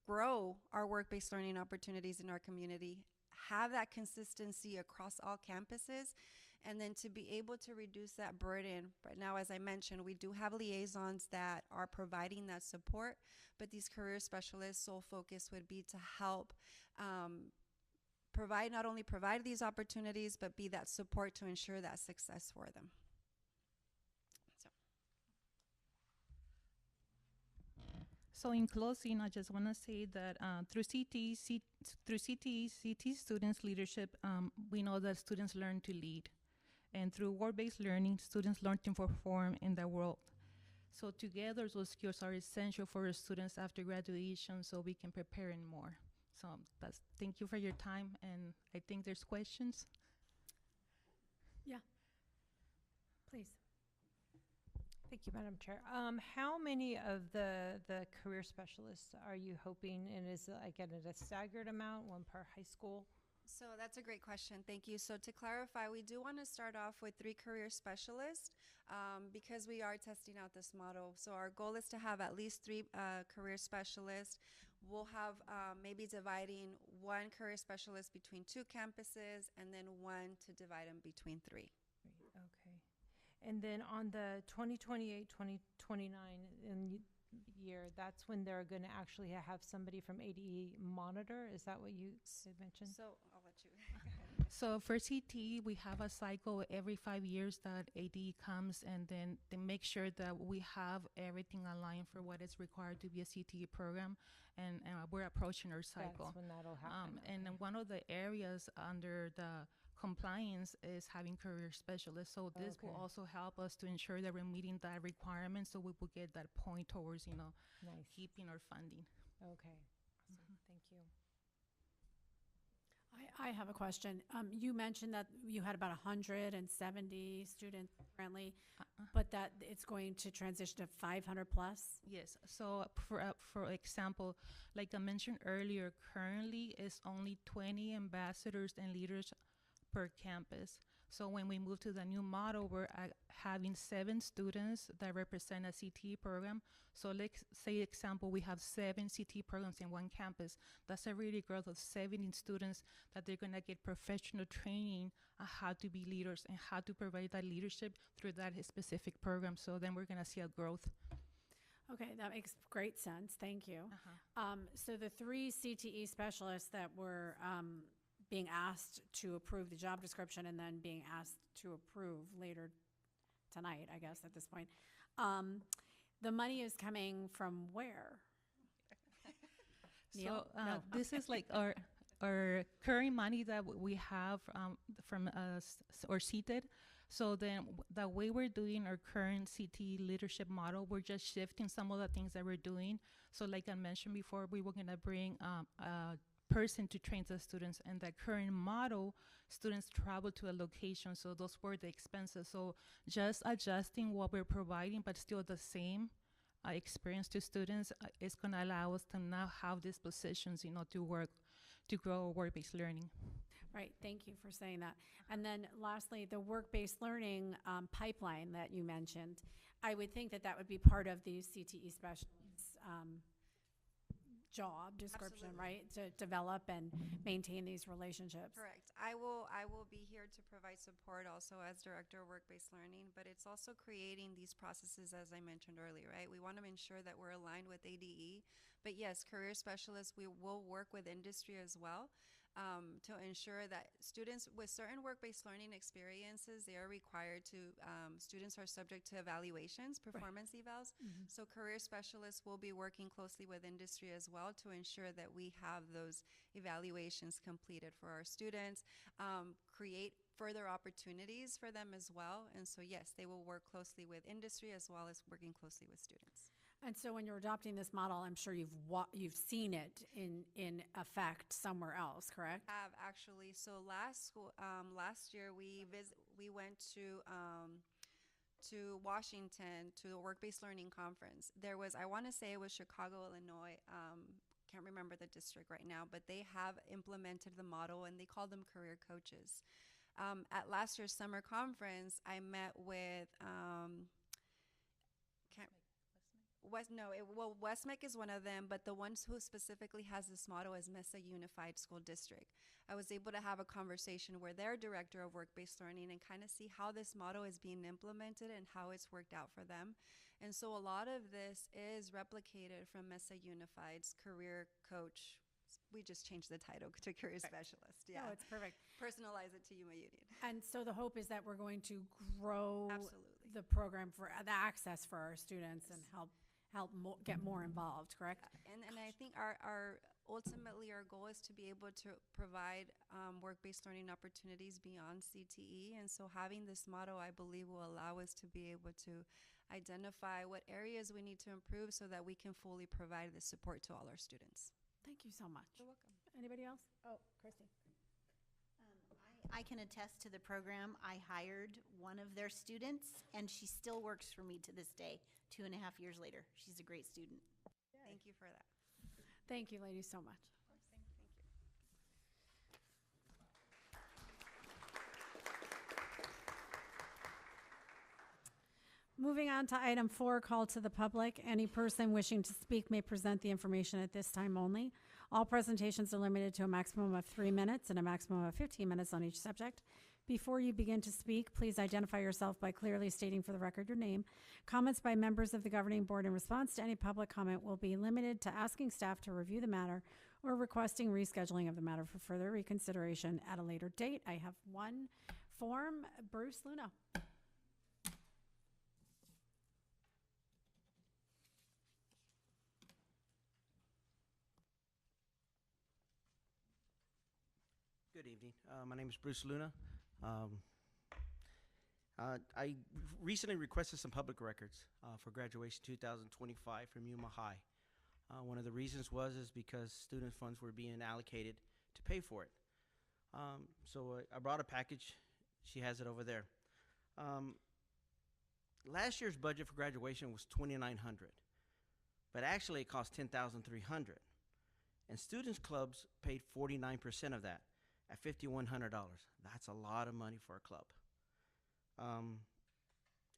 grow our work-based learning opportunities in our community, have that consistency across all campuses, and then to be able to reduce that burden. But now, as I mentioned, we do have liaisons that are providing that support, but these career specialists' sole focus would be to help not only provide these opportunities, but be that support to ensure that success for them. So in closing, I just want to say that through CTE students' leadership, we know that students learn to lead. And through work-based learning, students learn to perform in the world. So together, those skills are essential for our students after graduation so we can prepare and more. So thank you for your time, and I think there's questions. Yeah, please. Thank you, Madam Chair. How many of the career specialists are you hoping, and is it again a staggered amount, one per high school? So that's a great question. Thank you. So to clarify, we do want to start off with 3 career specialists because we are testing out this model. So our goal is to have at least 3 career specialists. We'll have maybe dividing 1 career specialist between 2 campuses, and then 1 to divide them between 3. Okay. And then on the 2028, 2029 year, that's when they're going to actually have somebody from ADE monitor? Is that what you had mentioned? So I'll let So for CTE, we have a cycle every 5 years that AD comes, and then they make sure that we have everything aligned for what is required to be a CTE program, and we're approaching our cycle. That's when that'll happen. And then one of the areas under the compliance is having career specialists. So this will Okay. also help us to ensure that we're meeting that requirement, so we will get that point towards, Nice. keeping our funding. Okay. Awesome. Thank you. I have a question. You mentioned that you had about 170 students currently, but that it's going to transition to 500 plus? Yes. So for example, like I mentioned earlier, currently it's only 20 ambassadors and leaders per campus. So when we move to the new model, we're having 7 students that represent a CTE program. So let's say, example, we have 7 CTE programs in one campus. That's a really growth of 70 students that they're gonna get professional training on how to be leaders and how to provide that leadership through that specific program. So then we're gonna see a growth. Okay, that makes great sense. Thank you. So the 3 CTE specialists that were being asked to approve the job description and then being asked to approve later tonight, I guess, at this point. The money is coming from where? Neil? So No. this is like our current money that we have from or seated. So then the way we're doing our current CTE leadership model, we're just shifting some of the things that we're doing. So like I mentioned before, we were gonna bring a person to train the students, and the current model, students travel to a location, so those were the expenses. So just adjusting what we're providing, but still the same experience to students is going to allow us to now have these positions, to grow work-based learning. Right, thank you for saying that. And then lastly, the work-based learning pipeline that you mentioned, I would think that that would be part of the CTE specialists' job description, Absolutely. right? To develop and maintain these relationships. Correct. I will be here to provide support also as Director of Work-Based Learning, but it's also creating these processes as I mentioned earlier, right? We want to ensure that we're aligned with ADE, but yes, career specialists, we will work with industry as well to ensure that students with certain work-based learning experiences, they are required to, students are subject to evaluations, performance evals. So career specialists will be working closely with industry as well to ensure that we have those evaluations completed for our students, create further opportunities for them as well. And so yes, they will work closely with industry as well as working closely with students. And so when you're adopting this model, I'm sure you've seen it in effect somewhere else, correct? Have actually. So last year we went to Washington to the Work-Based Learning Conference. There was, I want to say it was Chicago, Illinois. Can't remember the district right now, but they have implemented the model and they call them career coaches. At last year's summer conference, I met with Westmec is one of them, but the ones who specifically has this model is Mesa Unified School District. I was able to have a conversation with their director of work-based learning and kind of see how this model is being implemented and how it's worked out for them. And so a lot of this is replicated from Mesa Unified's career coach. We just changed the title to career specialist. Yeah, Oh, it's perfect. Personalize it to Yuma Union. And so the hope is that we're going to grow Absolutely. the program for the access for our students and help get more involved, correct? And I think our ultimately our goal is to be able to provide work-based learning opportunities beyond CTE. And so having this model, I believe, will allow us to be able to identify what areas we need to improve so that we can fully provide the support to all our students. Thank you so much. You're welcome. Anybody else? Oh, Christy. I can attest to the program. I hired one of their students, and she still works for me to this day, 2.5 years later. She's a great student. Thank you for that. Thank you, ladies, so much. Moving on to item 4, call to the public. Any person wishing to speak may present the information at this time only. All presentations are limited to a maximum of 3 minutes and a maximum of 15 minutes on each subject. Before you begin to speak, please identify yourself by clearly stating for the record your name. Comments by members of the governing board in response to any public comment will be limited to asking staff to review the matter or requesting rescheduling of the matter for further reconsideration at a later date. I have one form. Bruce Luna. Good evening. My name is Bruce Luna. I recently requested some public records for graduation 2025 from Yuma High. One of the reasons is because student funds were being allocated to pay for it. So I brought a package. She has it over there. Last year's budget for graduation was $2,900, but actually it cost $10,300. And students clubs paid 49% of that at $5,100. That's a lot of money for a club.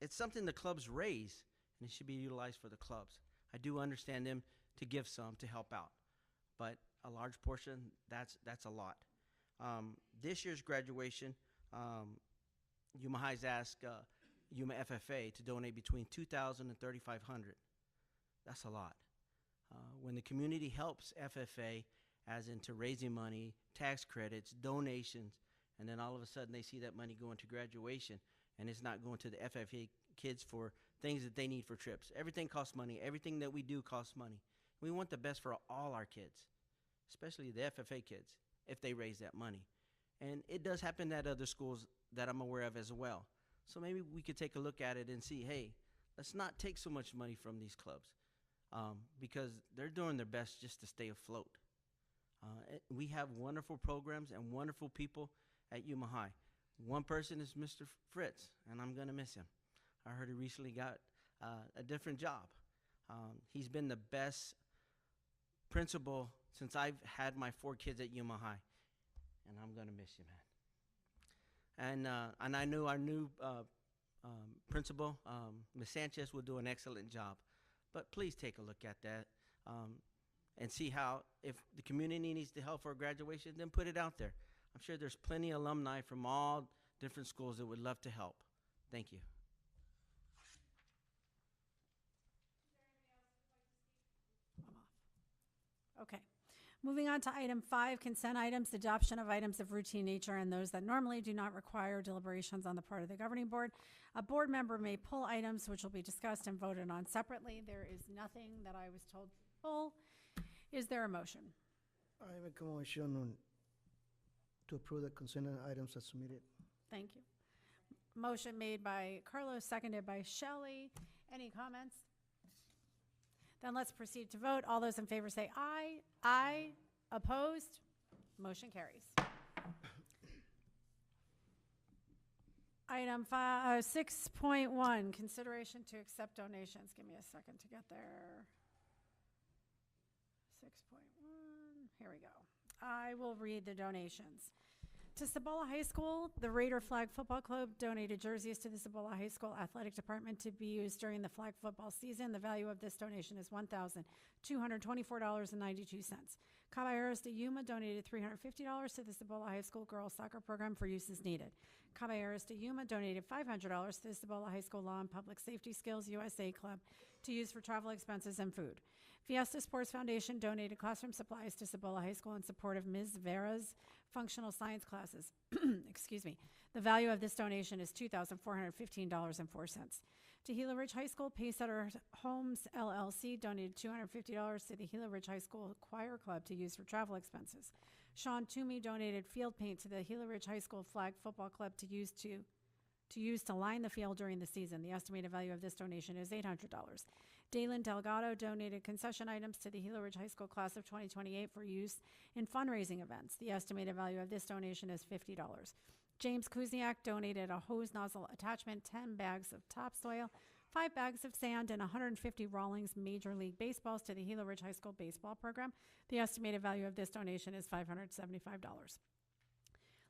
It's something the clubs raise, and it should be utilized for the clubs. I do understand them to give some to help out, but a large portion, that's a lot. This year's graduation, Yuma High's asked Yuma FFA to donate between $2,000 and $3,500. That's a lot. When the community helps FFA, as into raising money, tax credits, donations, and then all of a sudden they see that money going to graduation, and it's not going to the FFA kids for things that they need for trips. Everything costs money. Everything that we do costs money. We want the best for all our kids, especially the FFA kids, if they raise that money. And it does happen at other schools that I'm aware of as well. So maybe we could take a look at it and see, hey, let's not take so much money from these clubs because they're doing their best just to stay afloat. We have wonderful programs and wonderful people at Yuma High. One person is Mr. Fritz, and I'm going to miss him. I heard he recently got a different job. He's been the best principal since I've had my 4 kids at Yuma High, and I'm going to miss you, man. And I know our new principal, Ms. Sanchez, will do an excellent job. But please take a look at that and see how, if the community needs the help for graduation, then put it out there. I'm sure there's plenty of alumni from all different schools that would love to help. Thank you. Okay. Moving on to item 5, consent items, adoption of items of routine nature and those that normally do not require deliberations on the part of the governing board. A board member may pull items which will be discussed and voted on separately. There is nothing that I was told to pull. Is there a motion? I make a motion to approve the consent items as submitted. Thank you. Motion made by Carlos, seconded by Shelley. Any comments? Then let's proceed to vote. All those in favor say aye. Aye. Opposed? Motion carries. Item 6.1, consideration to accept donations. Give me a second to get there. 6.1, here we go. I will read the donations. To Cibola High School, the Raider Flag Football Club donated jerseys to the Cibola High School Athletic Department to be used during the flag football season. The value of this donation is $1,224.92. Caballeros de Yuma donated $350 to the Cibola High School Girls Soccer Program for use as needed. Caballeros de Yuma donated $500 to the Cibola High School Law and Public Safety Skills USA Club to use for travel expenses and food. Fiesta Sports Foundation donated classroom supplies to Cibola High School in support of Ms. Vera's functional science classes. Excuse me. The value of this donation is $2,415.04. To Gila Ridge High School, Paysetter Homes LLC donated $250 to the Gila Ridge High School Choir Club to use for travel expenses. Sean Toomey donated field paint to the Gila Ridge High School Flag Football Club to use to line the field during the season. The estimated value of this donation is $800. Dalen Delgado donated concession items to the Gila Ridge High School class of 2028 for use in fundraising events. The estimated value of this donation is $50. James Kuzniak donated a hose nozzle attachment, 10 bags of topsoil, 5 bags of sand, and 150 Rawlings Major League Baseballs to the Gila Ridge High School baseball program. The estimated value of this donation is $575.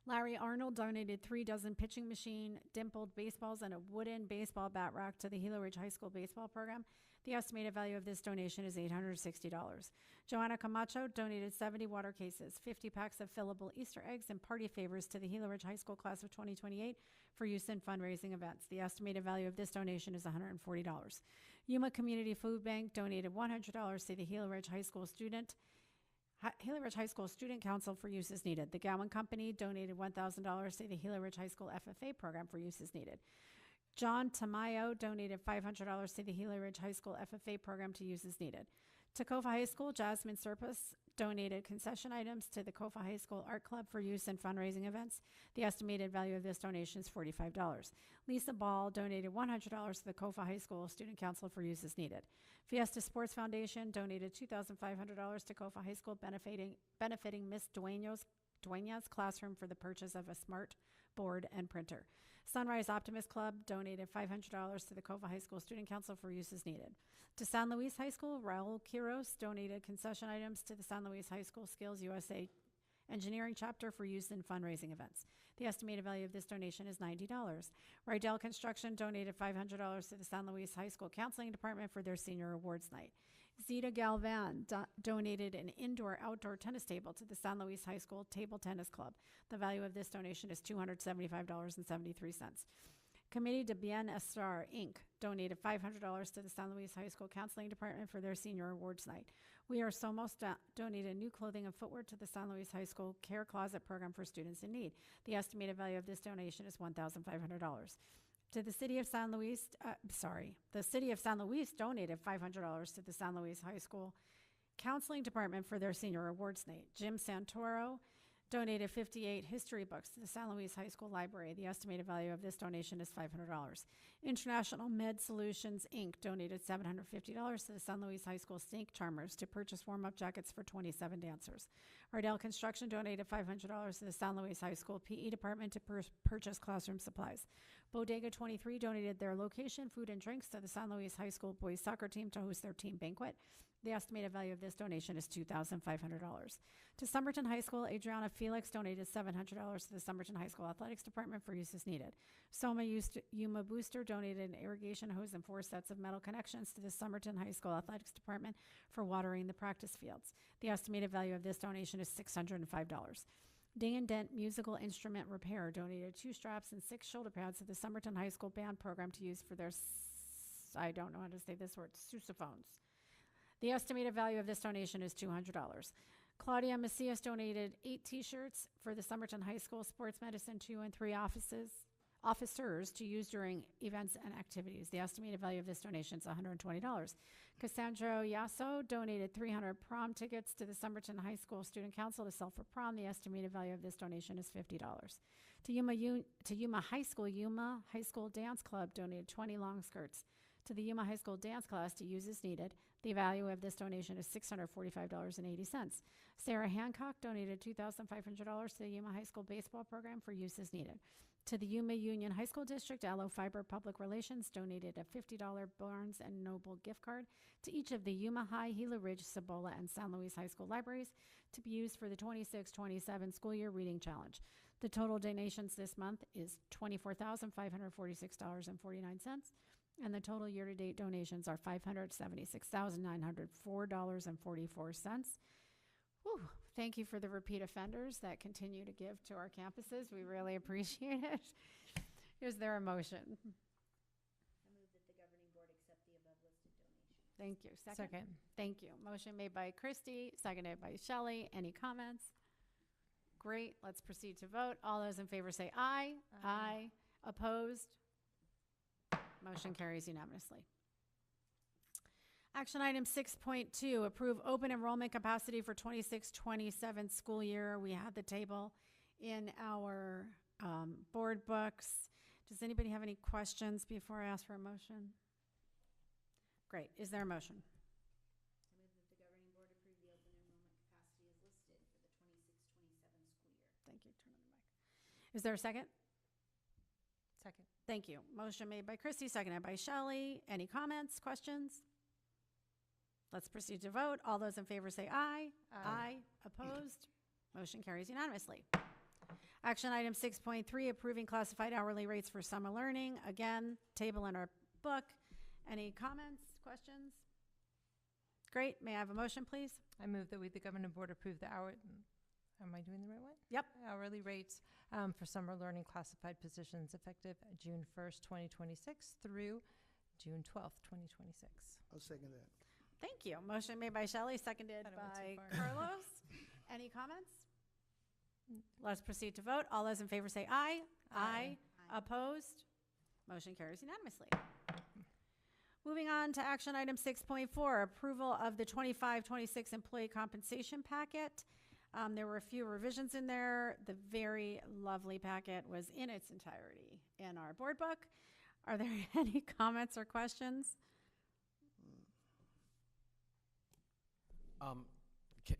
Larry Arnold donated 3 dozen pitching machine, dimpled baseballs, and a wooden baseball bat rack to the Gila Ridge High School baseball program. The estimated value of this donation is $860. Joanna Camacho donated 70 water cases, 50 packs of fillable Easter eggs, and party favors to the Gila Ridge High School class of 2028 for use in fundraising events. The estimated value of this donation is $140. Yuma Community Food Bank donated $100 to the Gila Ridge High School student Gila Ridge High School Student Council for use as needed. The Gowan Company donated $1,000 to the Gila Ridge High School FFA program for use as needed. John Tamayo donated $500 to the Gila Ridge High School FFA program to use as needed. Tacoma High School, Jasmine Serpus donated concession items to the Kofa High School Art Club for use in fundraising events. The estimated value of this donation is $45. Lisa Ball donated $100 to the Kofa High School Student Council for use as needed. Fiesta Sports Foundation donated $2,500 to Kofa High School, benefiting Miss Dueña's classroom for the purchase of a smart board and printer. Sunrise Optimist Club donated $500 to the Kofa High School Student Council for use as needed. To San Luis High School, Raul Quiros donated concession items to the San Luis High School Skills USA Engineering Chapter for use in fundraising events. The estimated value of this donation is $90. Rydell Construction donated $500 to the San Luis High School Counseling Department for their Senior Awards Night. Zeta Galvan donated an indoor-outdoor tennis table to the San Luis High School Table Tennis Club. The value of this donation is $275.73. Committee de Bienestar, Inc. donated $500 to the San Luis High School Counseling Department for their Senior Awards Night. We Are Somos donated new clothing and footwear to the San Luis High School Care Closet Program for students in need. The estimated value of this donation is $1,500. To the city of San Luis, the city of San Luis donated $500 to the San Luis High School Counseling Department for their Senior Awards Night. Jim Santoro donated 58 history books to the San Luis High School Library. The estimated value of this donation is $500. International Med Solutions, Inc. donated $750 to the San Luis High School Snake Charmers to purchase warm-up jackets for 27 dancers. Ardell Construction donated $500 to the San Luis High School PE Department to purchase classroom supplies. Bodega 23 donated their location, food, and drinks to the San Luis High School boys soccer team to host their team banquet. The estimated value of this donation is $2,500. To Somerton High School, Adriana Felix donated $700 to the Somerton High School Athletics Department for use as needed. Soma Yuma Booster donated an irrigation hose and 4 sets of metal connections to the Somerton High School Athletics Department for watering the practice fields. The estimated value of this donation is $605. Ding and Dent Musical Instrument Repair donated 2 straps and 6 shoulder pads to the Somerton High School band program to use for their, I don't know how to say this word, sousaphones. The estimated value of this donation is $200. Claudia Macias donated 8 T-shirts for the Somerton High School Sports Medicine 2 and 3 officers to use during events and activities. The estimated value of this donation is $120. Cassandra Yasso donated 300 prom tickets to the Somerton High School Student Council to sell for prom. The estimated value of this donation is $50. To Yuma High School Dance Club donated 20 long skirts to the Yuma High School dance class to use as needed. The value of this donation is $645.80. Sarah Hancock donated $2,500 to the Yuma High School baseball program for use as needed. To the Yuma Union High School District, Aloe Fiber Public Relations donated a $50 Barnes & Noble gift card to each of the Yuma High, Gila Ridge, Cibola, and San Luis High School libraries to be used for the 26-27 school year reading challenge. The total donations this month is $24,546.49. And the total year-to-date donations are $576,904.44. Whew. Thank you for the repeat offenders that continue to give to our campuses. We really appreciate it. Is there a motion? I move that the governing board accept the above listed donations. Thank you. Second? Thank you. Motion made by Christy, seconded by Shelley. Any comments? Great. Let's proceed to vote. All those in favor say aye. Aye. Opposed? Motion carries unanimously. Action item 6.2, approve open enrollment capacity for 26-27 school year. We have the table in our board books. Does anybody have any questions before I ask for a motion? Great. Is there a motion? I move that the governing board approve the open enrollment capacity as listed for the 26-27 school year. Thank you. Turn on the mic. Is there a second? Second. Thank you. Motion made by Christy, seconded by Shelley. Any comments, questions? Let's proceed to vote. All those in favor say aye. Aye. Opposed? Motion carries unanimously. Action item 6.3, approving classified hourly rates for summer learning. Again, table in our book. Any comments, questions? Great. May I have a motion, please? I move that we, the governing board, approve the am I doing the right one? Yep. Hourly rates for summer learning classified positions effective June 1st, 2026 through June 12th, 2026. I'll second that. Thank you. Motion made by Shelley, seconded by Carlos. Any comments? Let's proceed to vote. All those in favor say aye. Aye. Opposed? Motion carries unanimously. Moving on to action item 6.4, approval of the 25-26 employee compensation packet. There were a few revisions in there. The very lovely packet was in its entirety in our board book. Are there any comments or questions?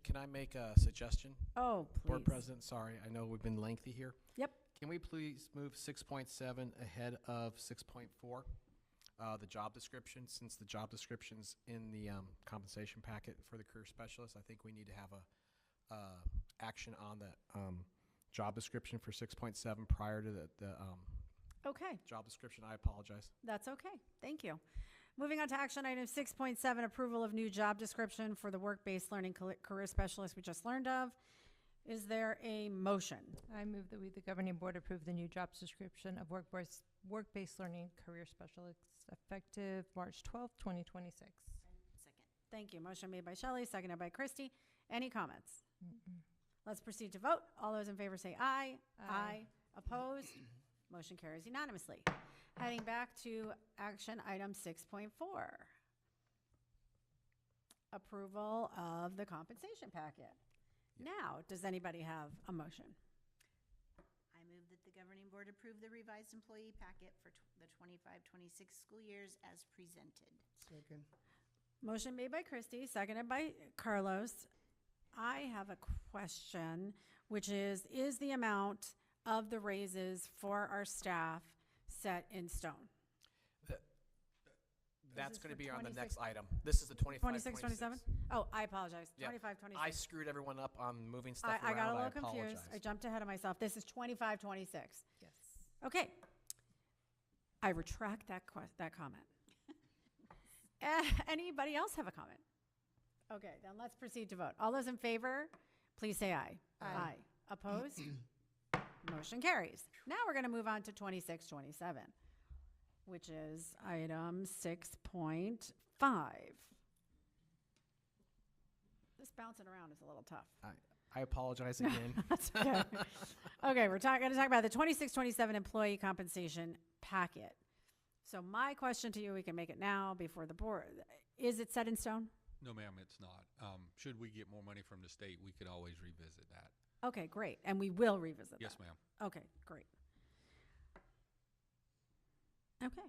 Can I make a suggestion? Oh, Board please. President, sorry, I know we've been lengthy here. Yep. Can we please move 6.7 ahead of 6.4? The job description, since the job description's in the compensation packet for the career specialist, I think we need to have a action on the job description for 6.7 prior to the Okay. job description. I apologize. That's okay. Thank you. Moving on to action item 6.7, approval of new job description for the work-based learning career specialist we just learned of. Is there a motion? I move that we, the governing board, approve the new job description of work-based learning career specialist effective March 12th, 2026. Second. Thank you. Motion made by Shelley, seconded by Christy. Any comments? Let's proceed to vote. All those in favor say aye. Aye. Opposed? Motion carries unanimously. Heading back to action item 6.4. Approval of the compensation packet. Now, does anybody have a motion? I move that the governing board approve the revised employee packet for the 25-26 school years as presented. Second. Motion made by Christy, seconded by Carlos. I have a question, which is the amount of the raises for our staff set in stone? That's is going to for be on the 26 next item. This is the 25, 26, 27? Oh, I apologize. Yeah. 25, 26. I screwed everyone up on moving stuff I around. got a little apologize. confused. I jumped ahead of myself. This is 25, 26. Yes. Okay. I retract that comment. Anybody else have a comment? Okay, then let's proceed to vote. All those in favor, please say aye. Aye. Opposed? Motion carries. Now we're going to move on to 26, 27, which is item 6.5. This bouncing around is a little tough. I apologize again. That's okay. Okay, we're going to talk about the 26-27 employee compensation packet. So my question to you, we can make it now before the board. Is it set in stone? No, ma'am, it's not. Should we get more money from the state, we could always revisit that. Okay, great. And we will revisit Yes, that. ma'am. Okay, great. Okay.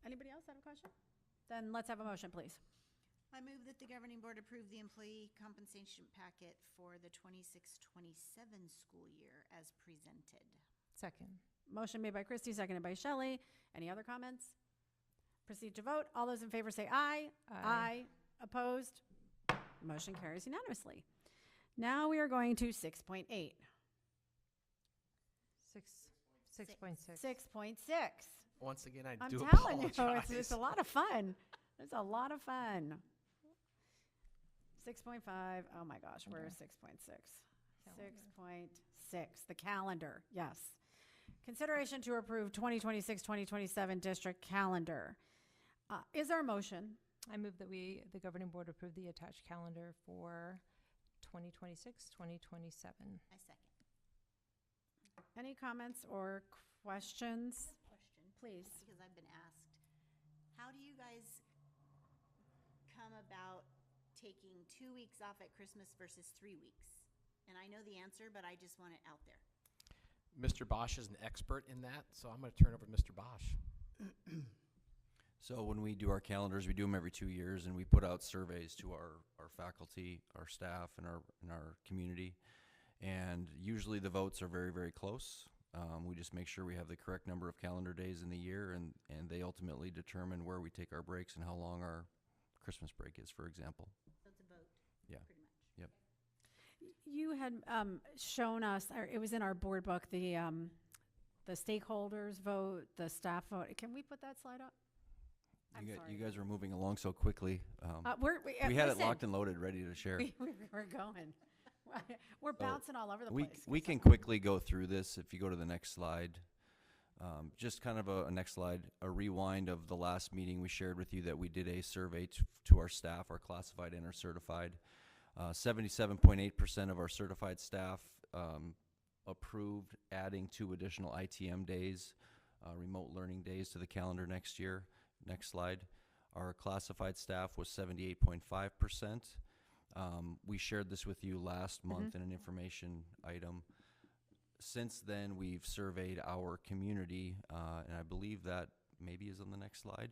Anybody else have a question? Then let's have a motion, please. I move that the governing board approve the employee compensation packet for the 26-27 school year as presented. Second. Motion made by Christy, seconded by Shelley. Any other comments? Proceed to vote. All those in favor say aye. Aye. Opposed? Motion carries unanimously. Now we are going to 6.8. 6.6. 6.6. Once again, I I'm do telling you, apologize. it's a lot of fun. It's a lot of fun. 6.5. Oh my gosh, where is 6.6? 6.6. The calendar. Yes. Consideration to approve 2026-2027 district calendar. Is there a motion? I move that we, the governing board, approve the attached calendar for 2026, 2027. I second. Any comments or questions? Question. Please. Because I've been asked, how do you guys come about taking 2 weeks off at Christmas versus 3 weeks? And I know the answer, but I just want it out there. Mr. Bosch is an expert in that, so I'm going to turn over to Mr. Bosch. So when we do our calendars, we do them every 2 years, and we put out surveys to our faculty, our staff, and our community. And usually the votes are very, very close. We just make sure we have the correct number of calendar days in the year, and they ultimately determine where we take our breaks and how long our Christmas break is, for example. So it's a vote. Yeah. Pretty much. Yep. You had shown us, or it was in our board book, the stakeholders vote, the staff vote. Can we put that slide up? You guys were moving along so quickly. We We had it listen, locked and loaded, ready to share. We're going. We're bouncing all over the we place. we can quickly go through this if you go to the next slide. Just kind of a next slide, a rewind of the last meeting we shared with you that we did a survey to our staff, our classified and our certified. 77.8% of our certified staff approved adding 2 additional ITM days, remote learning days to the calendar next year. Next slide. Our classified staff was 78.5%. We shared this with you last month in an information item. Since then, we've surveyed our community, and I believe that maybe is on the next slide.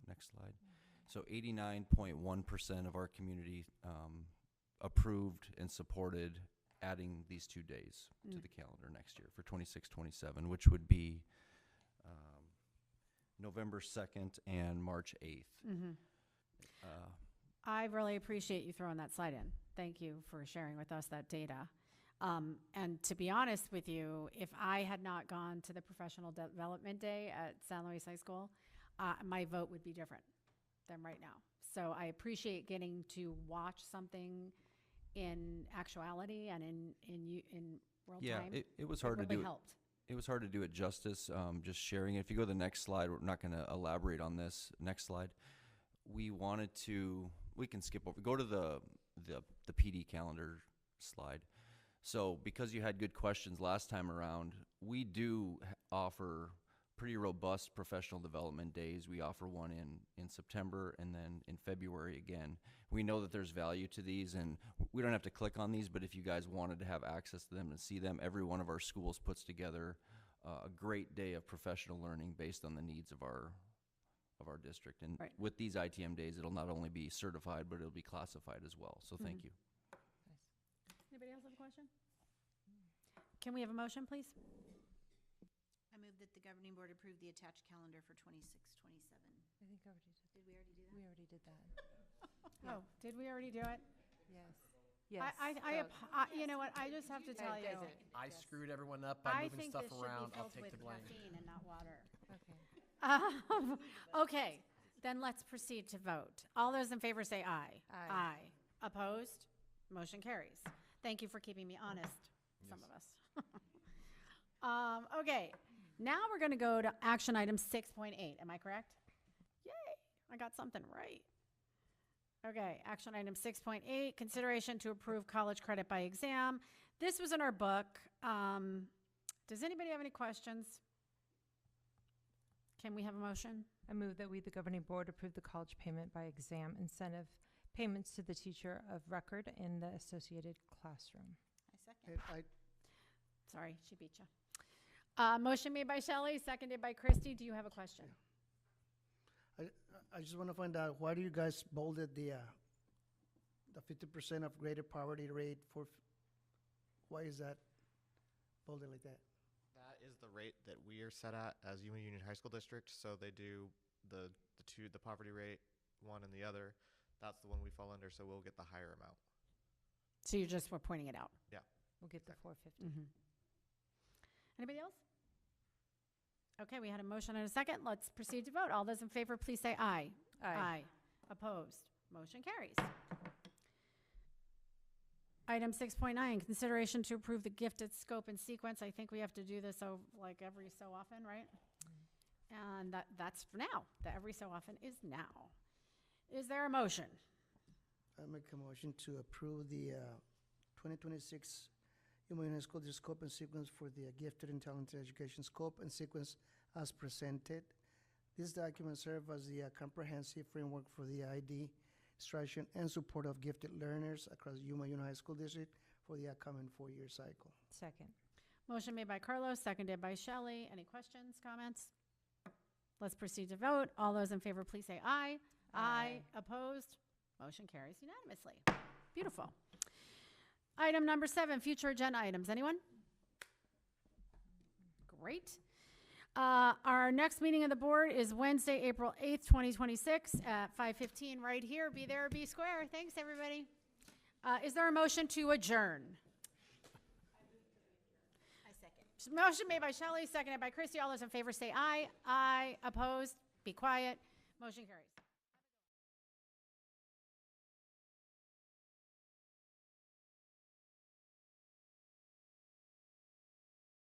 Next slide. So 89.1% of our community approved and supported adding these 2 days to the calendar next year for 26-27, which would be November 2nd and March 8th. I really appreciate you throwing that slide in. Thank you for sharing with us that data. And to be honest with you, if I had not gone to the professional development day at San Luis High School, my vote would be different than right now. So I appreciate getting to watch something in actuality and in real time. Yeah, it was hard to do. Helped. It was hard to do it justice, just sharing it. If you go to the next slide, we're not going to elaborate on this. Next slide. We wanted to, we can skip over, go to the PD calendar slide. So because you had good questions last time around, we do offer pretty robust professional development days. We offer one in September and then in February again. We know that there's value to these, and we don't have to click on these, but if you guys wanted to have access to them and see them, every one of our schools puts together a great day of professional learning based on the needs of our district. And with these ITM days, it'll not only be certified, but it'll be classified as well. So thank you. Anybody else have a question? Can we have a motion, please? I move that the governing board approve the attached calendar for 26-27. I think I already did. Did we already do that? We already did that. Oh, did we already do it? Yes. Yes. You know what? I just have to tell you. I screwed everyone up by moving stuff around. I'll take the blame. Caffeine and not water. Okay. Okay, then let's proceed to vote. All those in favor say aye. Aye. Opposed? Motion carries. Thank you for keeping me honest, some of us. Okay, now we're going to go to action item 6.8. Am I correct? Yay, I got something right. Okay, action item 6.8, consideration to approve college credit by exam. This was in our book. Does anybody have any questions? Can we have a motion? I move that we, the governing board, approve the college payment by exam incentive payments to the teacher of record in the associated classroom. I second. Sorry, she beat you. Motion made by Shelley, seconded by Christy. Do you have a question? I just want to find out, why do you guys bolded the 50% of greater poverty rate for, why is that bolded like that? That is the rate that we are set at as Yuma Union High School District. So they do the poverty rate one and the other. That's the one we fall under, so we'll get the higher amount. So you just were pointing it out. Yeah. We'll get the 450. Anybody else? Okay, we had a motion and a second. Let's proceed to vote. All those in favor, please say aye. Aye. Opposed? Motion carries. Item 6.9, consideration to approve the gifted scope and sequence. I think we have to do this like every so often, right? And that's for now. The every so often is now. Is there a motion? I make a motion to approve the 2026 Yuma Union High School District scope and sequence for the gifted and talented education scope and sequence as presented. This document serves as the comprehensive framework for the ID, instruction, and support of gifted learners across Yuma Union High School District for the upcoming 4-year cycle. Second. Motion made by Carlos, seconded by Shelley. Any questions, comments? Let's proceed to vote. All those in favor, please say aye. Aye. Opposed? Motion carries unanimously. Beautiful. Item number 7, future agenda items. Anyone? Great. Our next meeting of the board is Wednesday, April 8th, 2026 at 5:15 right here. Be there or be square. Thanks, everybody. Is there a motion to adjourn? I second. Motion made by Shelley, seconded by Christy. All those in favor say aye. Aye. Opposed? Be quiet. Motion carries.